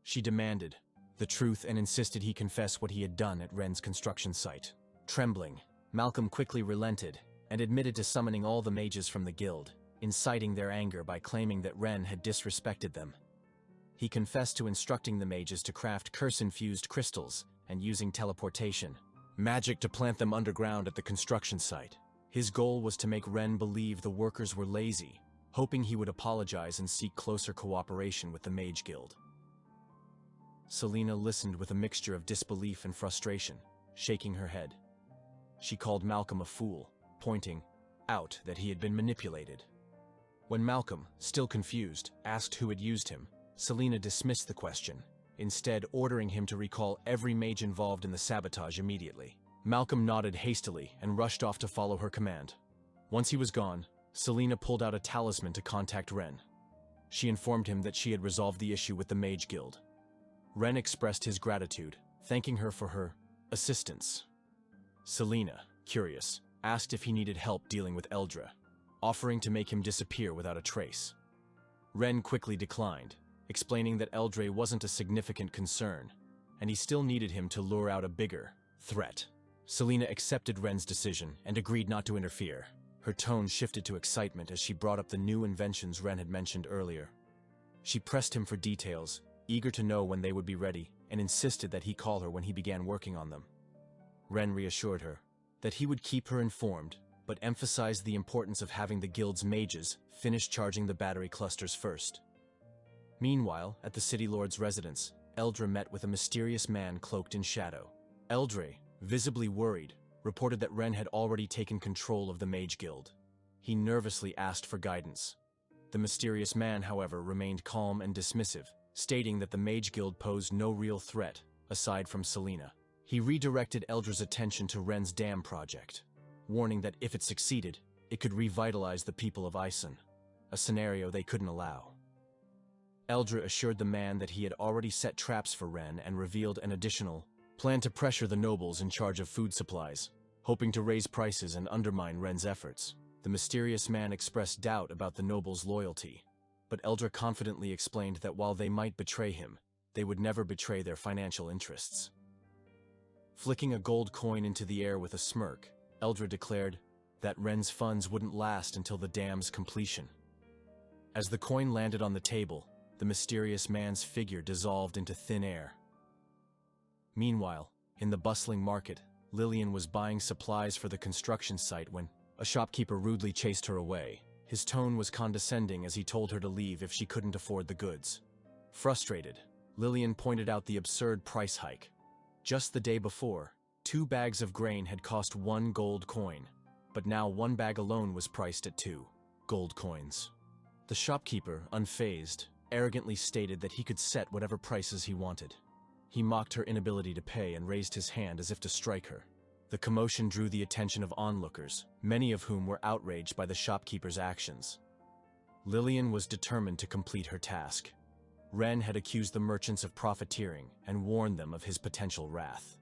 A: She demanded the truth and insisted he confess what he had done at Ren's construction site. Trembling, Malcolm quickly relented and admitted to summoning all the mages from the guild, inciting their anger by claiming that Ren had disrespected them. He confessed to instructing the mages to craft curse-infused crystals and using teleportation magic to plant them underground at the construction site. His goal was to make Ren believe the workers were lazy, hoping he would apologize and seek closer cooperation with the Mage Guild. Selena listened with a mixture of disbelief and frustration, shaking her head. She called Malcolm a fool, pointing out that he had been manipulated. When Malcolm, still confused, asked who had used him, Selena dismissed the question, instead ordering him to recall every mage involved in the sabotage immediately. Malcolm nodded hastily and rushed off to follow her command. Once he was gone, Selena pulled out a talisman to contact Ren. She informed him that she had resolved the issue with the Mage Guild. Ren expressed his gratitude, thanking her for her assistance. Selena, curious, asked if he needed help dealing with Eldra, offering to make him disappear without a trace. Ren quickly declined, explaining that Eldre wasn't a significant concern, and he still needed him to lure out a bigger threat. Selena accepted Ren's decision and agreed not to interfere. Her tone shifted to excitement as she brought up the new inventions Ren had mentioned earlier. She pressed him for details, eager to know when they would be ready, and insisted that he call her when he began working on them. Ren reassured her that he would keep her informed, but emphasized the importance of having the guild's mages finish charging the battery clusters first. Meanwhile, at the City Lord's residence, Eldra met with a mysterious man cloaked in shadow. Eldre, visibly worried, reported that Ren had already taken control of the Mage Guild. He nervously asked for guidance. The mysterious man, however, remained calm and dismissive, stating that the Mage Guild posed no real threat, aside from Selena. He redirected Eldra's attention to Ren's dam project, warning that if it succeeded, it could revitalize the people of Ison, a scenario they couldn't allow. Eldra assured the man that he had already set traps for Ren and revealed an additional plan to pressure the nobles in charge of food supplies, hoping to raise prices and undermine Ren's efforts. The mysterious man expressed doubt about the nobles' loyalty, but Eldra confidently explained that while they might betray him, they would never betray their financial interests. Flicking a gold coin into the air with a smirk, Eldra declared that Ren's funds wouldn't last until the dam's completion. As the coin landed on the table, the mysterious man's figure dissolved into thin air. Meanwhile, in the bustling market, Lillian was buying supplies for the construction site when a shopkeeper rudely chased her away. His tone was condescending as he told her to leave if she couldn't afford the goods. Frustrated, Lillian pointed out the absurd price hike. Just the day before, 2 bags of grain had cost 1 gold coin, but now 1 bag alone was priced at 2 gold coins. The shopkeeper, unfazed, arrogantly stated that he could set whatever prices he wanted. He mocked her inability to pay and raised his hand as if to strike her. The commotion drew the attention of onlookers, many of whom were outraged by the shopkeeper's actions. Lillian was determined to complete her task. Ren had accused the merchants of profiteering and warned them of his potential wrath.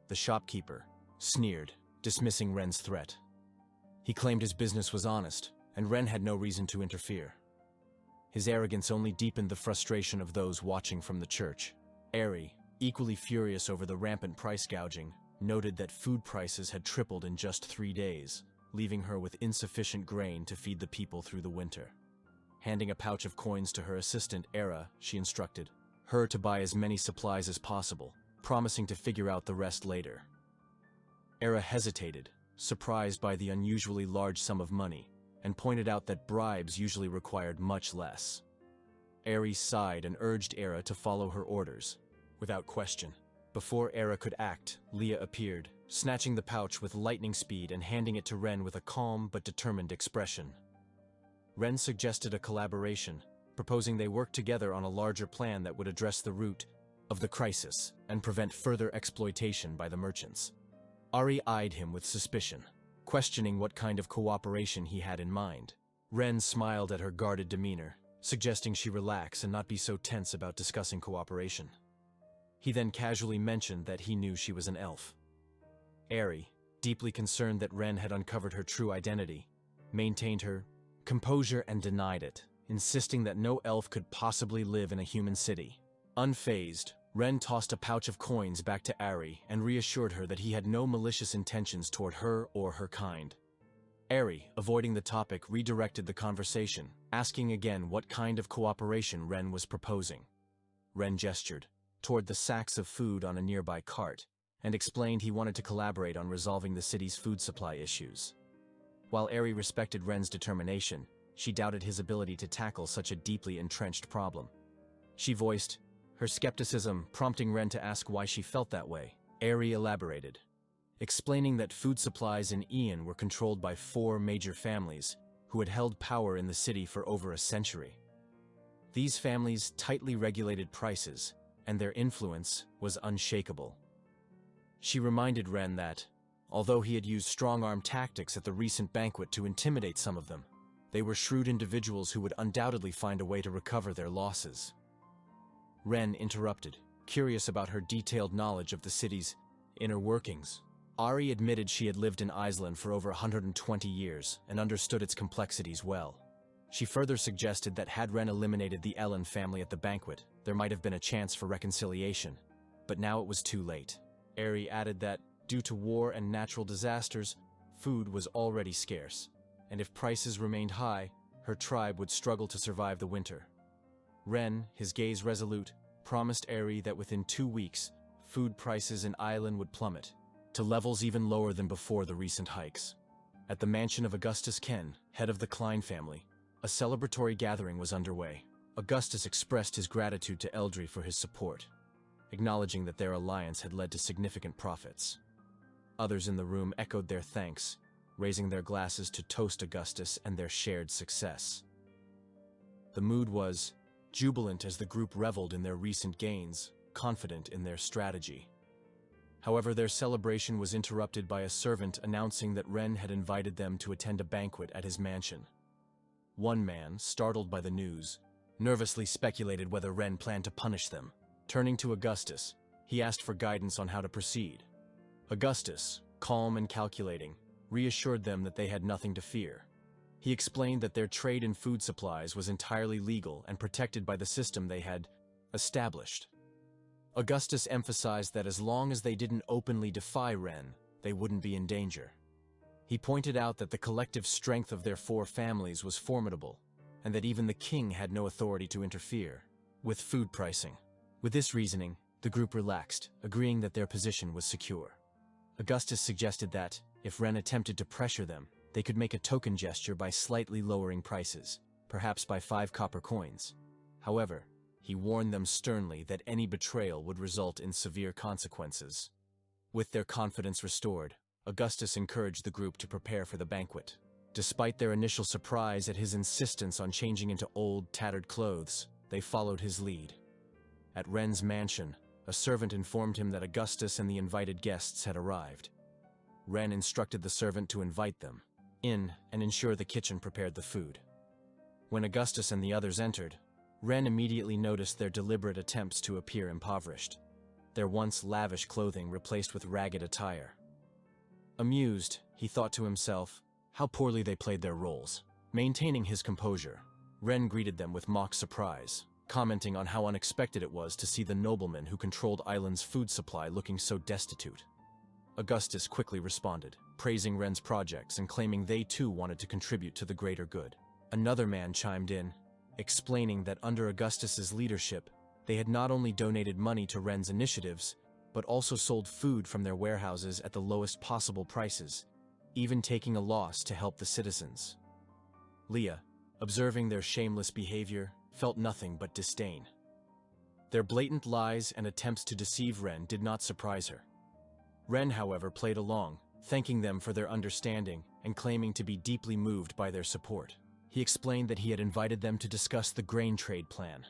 A: The shopkeeper sneered, dismissing Ren's threat. He claimed his business was honest, and Ren had no reason to interfere. His arrogance only deepened the frustration of those watching from the church. Ari, equally furious over the rampant price gouging, noted that food prices had tripled in just 3 days. leaving her with insufficient grain to feed the people through the winter. Handing a pouch of coins to her assistant, Era, she instructed her to buy as many supplies as possible, promising to figure out the rest later. Era hesitated, surprised by the unusually large sum of money, and pointed out that bribes usually required much less. Ares sighed and urged Era to follow her orders, without question. Before Era could act, Leah appeared, snatching the pouch with lightning speed and handing it to Ren with a calm but determined expression. Ren suggested a collaboration, proposing they work together on a larger plan that would address the root of the crisis and prevent further exploitation by the merchants. Ari eyed him with suspicion, questioning what kind of cooperation he had in mind. Ren smiled at her guarded demeanor, suggesting she relax and not be so tense about discussing cooperation. He then casually mentioned that he knew she was an elf. Ari, deeply concerned that Ren had uncovered her true identity, maintained her composure and denied it, insisting that no elf could possibly live in a human city. Unfazed, Ren tossed a pouch of coins back to Ari and reassured her that he had no malicious intentions toward her or her kind. Ari, avoiding the topic, redirected the conversation, asking again what kind of cooperation Ren was proposing. Ren gestured toward the sacks of food on a nearby cart and explained he wanted to collaborate on resolving the city's food supply issues. While Ari respected Ren's determination, she doubted his ability to tackle such a deeply entrenched problem. She voiced her skepticism, prompting Ren to ask why she felt that way. Ari elaborated, explaining that food supplies in Ian were controlled by 4 major families who had held power in the city for over a century. These families tightly regulated prices, and their influence was unshakable. She reminded Ren that, although he had used strong-arm tactics at the recent banquet to intimidate some of them, they were shrewd individuals who would undoubtedly find a way to recover their losses. Ren interrupted, curious about her detailed knowledge of the city's inner workings. Ari admitted she had lived in Iceland for over 120 years and understood its complexities well. She further suggested that had Ren eliminated the Ellen family at the banquet, there might have been a chance for reconciliation, but now it was too late. Ari added that, due to war and natural disasters, food was already scarce, and if prices remained high, her tribe would struggle to survive the winter. Ren, his gaze resolute, promised Ari that within 2 weeks, food prices in Ireland would plummet, to levels even lower than before the recent hikes. At the mansion of Augustus Ken, head of the Klein family, a celebratory gathering was underway. Augustus expressed his gratitude to Eldry for his support, acknowledging that their alliance had led to significant profits. Others in the room echoed their thanks, raising their glasses to toast Augustus and their shared success. The mood was jubilant as the group reveled in their recent gains, confident in their strategy. However, their celebration was interrupted by a servant announcing that Ren had invited them to attend a banquet at his mansion. One man, startled by the news, nervously speculated whether Ren planned to punish them. Turning to Augustus, he asked for guidance on how to proceed. Augustus, calm and calculating, reassured them that they had nothing to fear. He explained that their trade in food supplies was entirely legal and protected by the system they had established. Augustus emphasized that as long as they didn't openly defy Ren, they wouldn't be in danger. He pointed out that the collective strength of their 4 families was formidable, and that even the king had no authority to interfere with food pricing. With this reasoning, the group relaxed, agreeing that their position was secure. Augustus suggested that, if Ren attempted to pressure them, they could make a token gesture by slightly lowering prices, perhaps by 5 copper coins. However, he warned them sternly that any betrayal would result in severe consequences. With their confidence restored, Augustus encouraged the group to prepare for the banquet. Despite their initial surprise at his insistence on changing into old, tattered clothes, they followed his lead. At Ren's mansion, a servant informed him that Augustus and the invited guests had arrived. Ren instructed the servant to invite them in and ensure the kitchen prepared the food. When Augustus and the others entered, Ren immediately noticed their deliberate attempts to appear impoverished, their once lavish clothing replaced with ragged attire. Amused, he thought to himself, how poorly they played their roles. Maintaining his composure, Ren greeted them with mock surprise, commenting on how unexpected it was to see the nobleman who controlled Island's food supply looking so destitute. Augustus quickly responded, praising Ren's projects and claiming they too wanted to contribute to the greater good. Another man chimed in, explaining that under Augustus's leadership, they had not only donated money to Ren's initiatives, but also sold food from their warehouses at the lowest possible prices, even taking a loss to help the citizens. Leah, observing their shameless behavior, felt nothing but disdain. Their blatant lies and attempts to deceive Ren did not surprise her. Ren, however, played along, thanking them for their understanding and claiming to be deeply moved by their support. He explained that he had invited them to discuss the grain trade plan.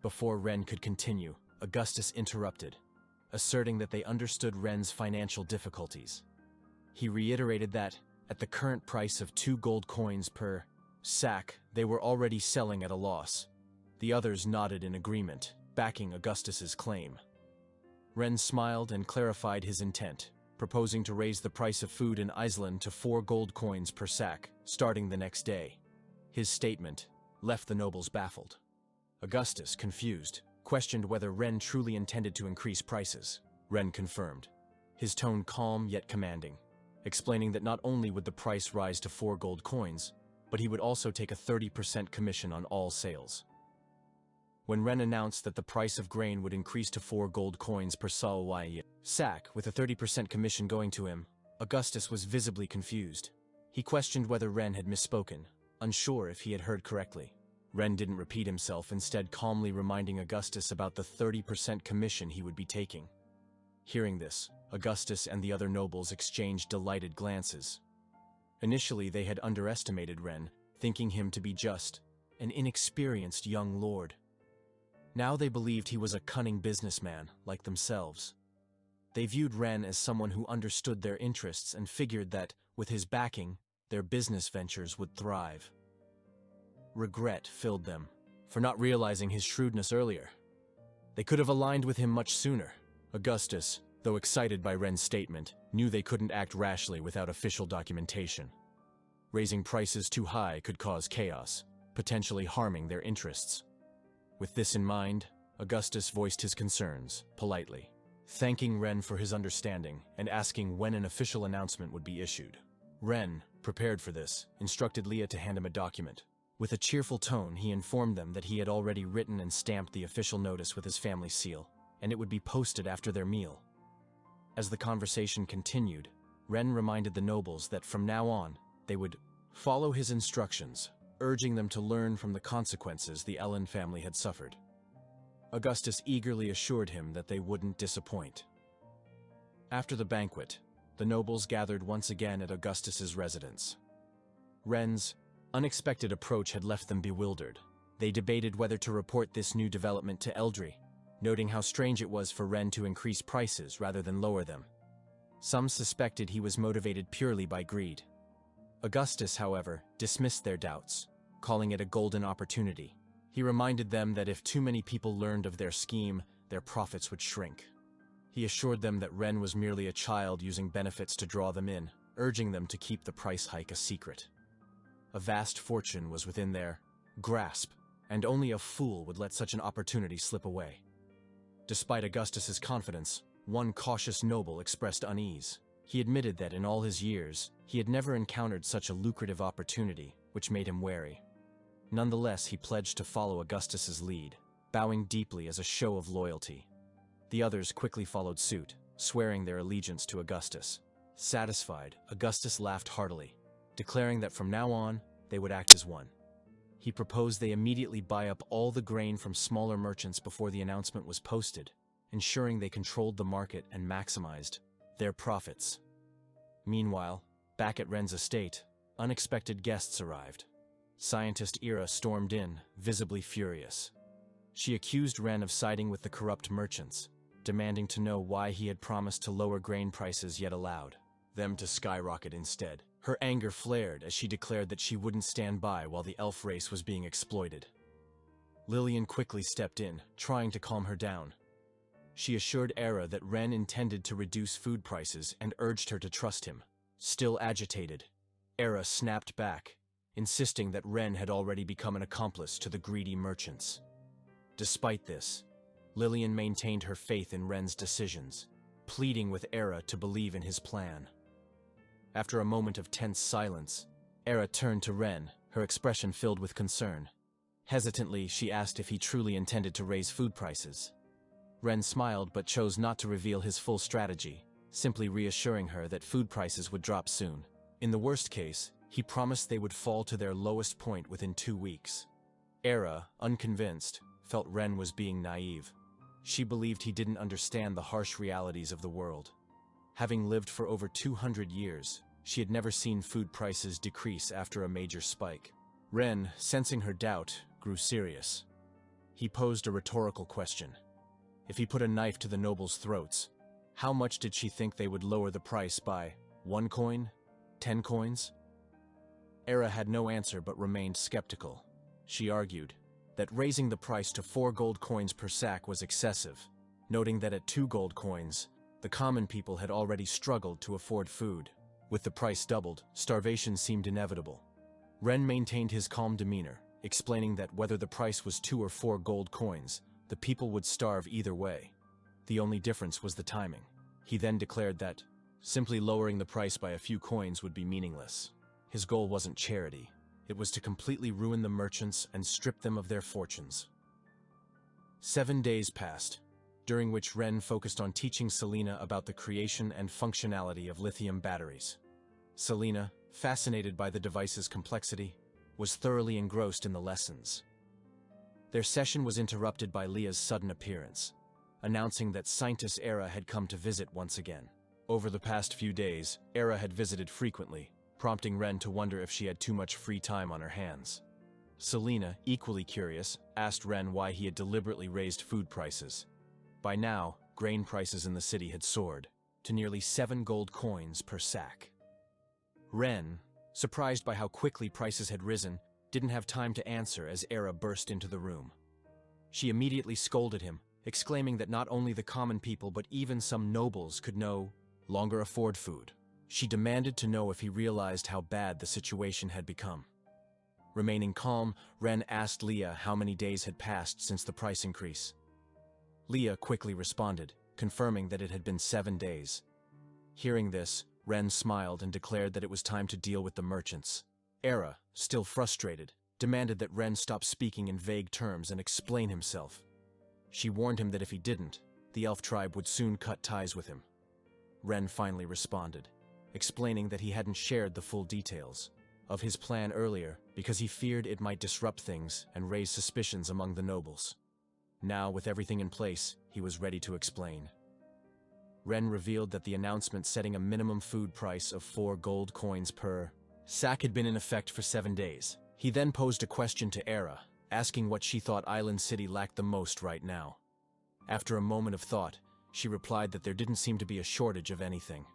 A: Before Ren could continue, Augustus interrupted, asserting that they understood Ren's financial difficulties. He reiterated that, at the current price of 2 gold coins per sack, they were already selling at a loss. The others nodded in agreement, backing Augustus's claim. Ren smiled and clarified his intent, proposing to raise the price of food in Iceland to 4 gold coins per sack, starting the next day. His statement left the nobles baffled. Augustus, confused, questioned whether Ren truly intended to increase prices. Ren confirmed, his tone calm yet commanding, explaining that not only would the price rise to 4 gold coins, but he would also take a 30% commission on all sales. When Ren announced that the price of grain would increase to 4 gold coins per sack, with a 30% commission going to him, Augustus was visibly confused. He questioned whether Ren had misspoken, unsure if he had heard correctly. Ren didn't repeat himself, instead calmly reminding Augustus about the 30% commission he would be taking. Hearing this, Augustus and the other nobles exchanged delighted glances. Initially, they had underestimated Ren, thinking him to be just an inexperienced young lord. Now they believed he was a cunning businessman, like themselves. They viewed Ren as someone who understood their interests and figured that, with his backing, their business ventures would thrive. Regret filled them for not realizing his shrewdness earlier. They could have aligned with him much sooner. Augustus, though excited by Ren's statement, knew they couldn't act rashly without official documentation. Raising prices too high could cause chaos, potentially harming their interests. With this in mind, Augustus voiced his concerns, politely, thanking Ren for his understanding and asking when an official announcement would be issued. Ren, prepared for this, instructed Leah to hand him a document. With a cheerful tone, he informed them that he had already written and stamped the official notice with his family seal, and it would be posted after their meal. As the conversation continued, Ren reminded the nobles that from now on, they would follow his instructions, urging them to learn from the consequences the Ellen family had suffered. Augustus eagerly assured him that they wouldn't disappoint. After the banquet, the nobles gathered once again at Augustus's residence. Ren's unexpected approach had left them bewildered. They debated whether to report this new development to Eldri, noting how strange it was for Ren to increase prices rather than lower them. Some suspected he was motivated purely by greed. Augustus, however, dismissed their doubts, calling it a golden opportunity. He reminded them that if too many people learned of their scheme, their profits would shrink. He assured them that Ren was merely a child using benefits to draw them in, urging them to keep the price hike a secret. A vast fortune was within their grasp, and only a fool would let such an opportunity slip away. Despite Augustus's confidence, one cautious noble expressed unease. He admitted that in all his years, he had never encountered such a lucrative opportunity, which made him wary. Nonetheless, he pledged to follow Augustus's lead, bowing deeply as a show of loyalty. The others quickly followed suit, swearing their allegiance to Augustus. Satisfied, Augustus laughed heartily, declaring that from now on, they would act as one. He proposed they immediately buy up all the grain from smaller merchants before the announcement was posted, ensuring they controlled the market and maximized their profits. Meanwhile, back at Ren's estate, unexpected guests arrived. Scientist Ira stormed in, visibly furious. She accused Ren of siding with the corrupt merchants, demanding to know why he had promised to lower grain prices yet allowed them to skyrocket instead. Her anger flared as she declared that she wouldn't stand by while the elf race was being exploited. Lillian quickly stepped in, trying to calm her down. She assured Era that Ren intended to reduce food prices and urged her to trust him. Still agitated, Era snapped back, insisting that Ren had already become an accomplice to the greedy merchants. Despite this, Lillian maintained her faith in Ren's decisions, pleading with Era to believe in his plan. After a moment of tense silence, Era turned to Ren, her expression filled with concern. Hesitantly, she asked if he truly intended to raise food prices. Ren smiled but chose not to reveal his full strategy, simply reassuring her that food prices would drop soon. In the worst case, he promised they would fall to their lowest point within 2 weeks. Era, unconvinced, felt Ren was being naive. She believed he didn't understand the harsh realities of the world. Having lived for over 200 years, she had never seen food prices decrease after a major spike. Ren, sensing her doubt, grew serious. He posed a rhetorical question. If he put a knife to the nobles' throats, how much did she think they would lower the price by? 1 coin? 10 coins? Era had no answer but remained skeptical. She argued that raising the price to 4 gold coins per sack was excessive, noting that at 2 gold coins, the common people had already struggled to afford food. With the price doubled, starvation seemed inevitable. Ren maintained his calm demeanor, explaining that whether the price was 2 or 4 gold coins, the people would starve either way. The only difference was the timing. He then declared that simply lowering the price by a few coins would be meaningless. His goal wasn't charity. It was to completely ruin the merchants and strip them of their fortunes. 7 days passed, during which Ren focused on teaching Selena about the creation and functionality of lithium batteries. Selena, fascinated by the device's complexity, was thoroughly engrossed in the lessons. Their session was interrupted by Leah's sudden appearance, announcing that scientist Era had come to visit once again. Over the past few days, Era had visited frequently, prompting Ren to wonder if she had too much free time on her hands. Selena, equally curious, asked Ren why he had deliberately raised food prices. By now, grain prices in the city had soared to nearly 7 gold coins per sack. Ren, surprised by how quickly prices had risen, didn't have time to answer as Era burst into the room. She immediately scolded him, exclaiming that not only the common people but even some nobles could no longer afford food. She demanded to know if he realized how bad the situation had become. Remaining calm, Ren asked Leah how many days had passed since the price increase. Leah quickly responded, confirming that it had been 7 days. Hearing this, Ren smiled and declared that it was time to deal with the merchants. Era, still frustrated, demanded that Ren stop speaking in vague terms and explain himself. She warned him that if he didn't, the elf tribe would soon cut ties with him. Ren finally responded, explaining that he hadn't shared the full details of his plan earlier because he feared it might disrupt things and raise suspicions among the nobles. Now, with everything in place, he was ready to explain. Ren revealed that the announcement setting a minimum food price of 4 gold coins per sack had been in effect for 7 days. He then posed a question to Era, asking what she thought Island City lacked the most right now. After a moment of thought, she replied that there didn't seem to be a shortage of anything.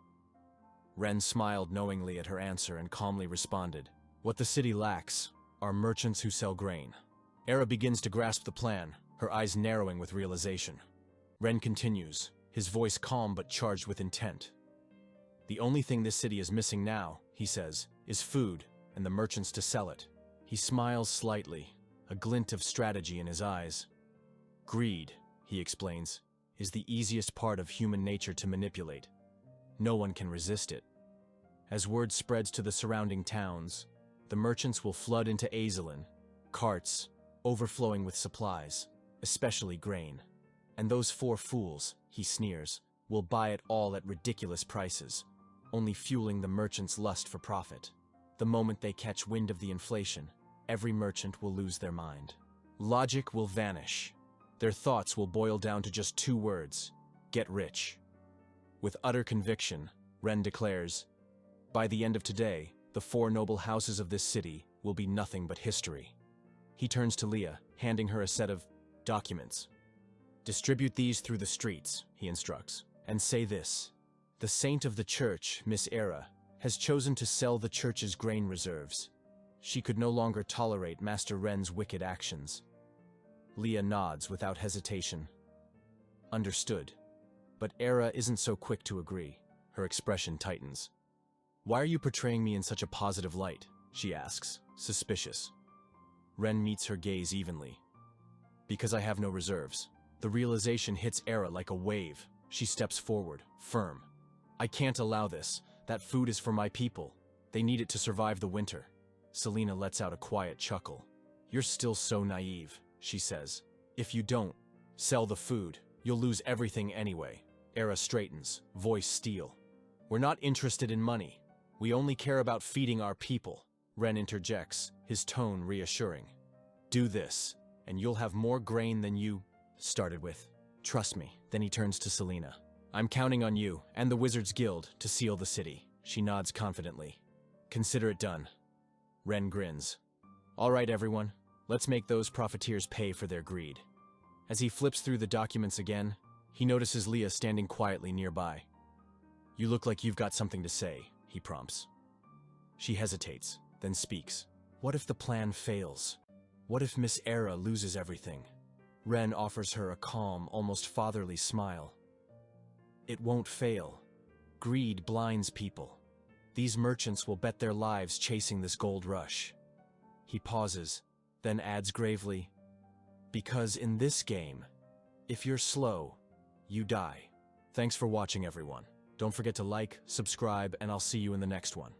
A: Ren smiled knowingly at her answer and calmly responded, "What the city lacks are merchants who sell grain." Era begins to grasp the plan, her eyes narrowing with realization. Ren continues, his voice calm but charged with intent. "The only thing this city is missing now," he says, "is food and the merchants to sell it." He smiles slightly, a glint of strategy in his eyes. "Greed," he explains, "is the easiest part of human nature to manipulate. No one can resist it. As word spreads to the surrounding towns, the merchants will flood into Azalin, carts overflowing with supplies, especially grain. And those 4 fools," he sneers, "will buy it all at ridiculous prices, only fueling the merchants' lust for profit. The moment they catch wind of the inflation, every merchant will lose their mind. Logic will vanish. Their thoughts will boil down to just 2 words: get rich." With utter conviction, Ren declares, "By the end of today, the 4 noble houses of this city will be nothing but history." He turns to Leah, handing her a set of documents. "Distribute these through the streets," he instructs, "and say this: the saint of the church, Miss Era, has chosen to sell the church's grain reserves. She could no longer tolerate Master Ren's wicked actions." Leah nods without hesitation. "Understood." But Era isn't so quick to agree. Her expression tightens. "Why are you portraying me in such a positive light?" she asks, suspicious. Ren meets her gaze evenly. "Because I have no reserves." The realization hits Era like a wave. She steps forward, firm. I can't allow this. That food is for my people. They need it to survive the winter. Selena lets out a quiet chuckle. You're still so naive, she says. If you don't sell the food, you'll lose everything anyway. Era straightens, voice steel. We're not interested in money. We only care about feeding our people. Ren interjects, his tone reassuring. Do this, and you'll have more grain than you started with. Trust me. Then he turns to Selena. I'm counting on you and the Wizards Guild to seal the city. She nods confidently. Consider it done. Ren grins. All right, everyone. Let's make those profiteers pay for their greed. As he flips through the documents again, he notices Leah standing quietly nearby. You look like you've got something to say, he prompts. She hesitates, then speaks. What if the plan fails? What if Miss Era loses everything? Ren offers her a calm, almost fatherly smile. It won't fail. Greed blinds people. These merchants will bet their lives chasing this gold rush. He pauses, then adds gravely, because in this game, if you're slow, you die. Thanks for watching, everyone. Don't forget to like, subscribe, and I'll see you in the next one.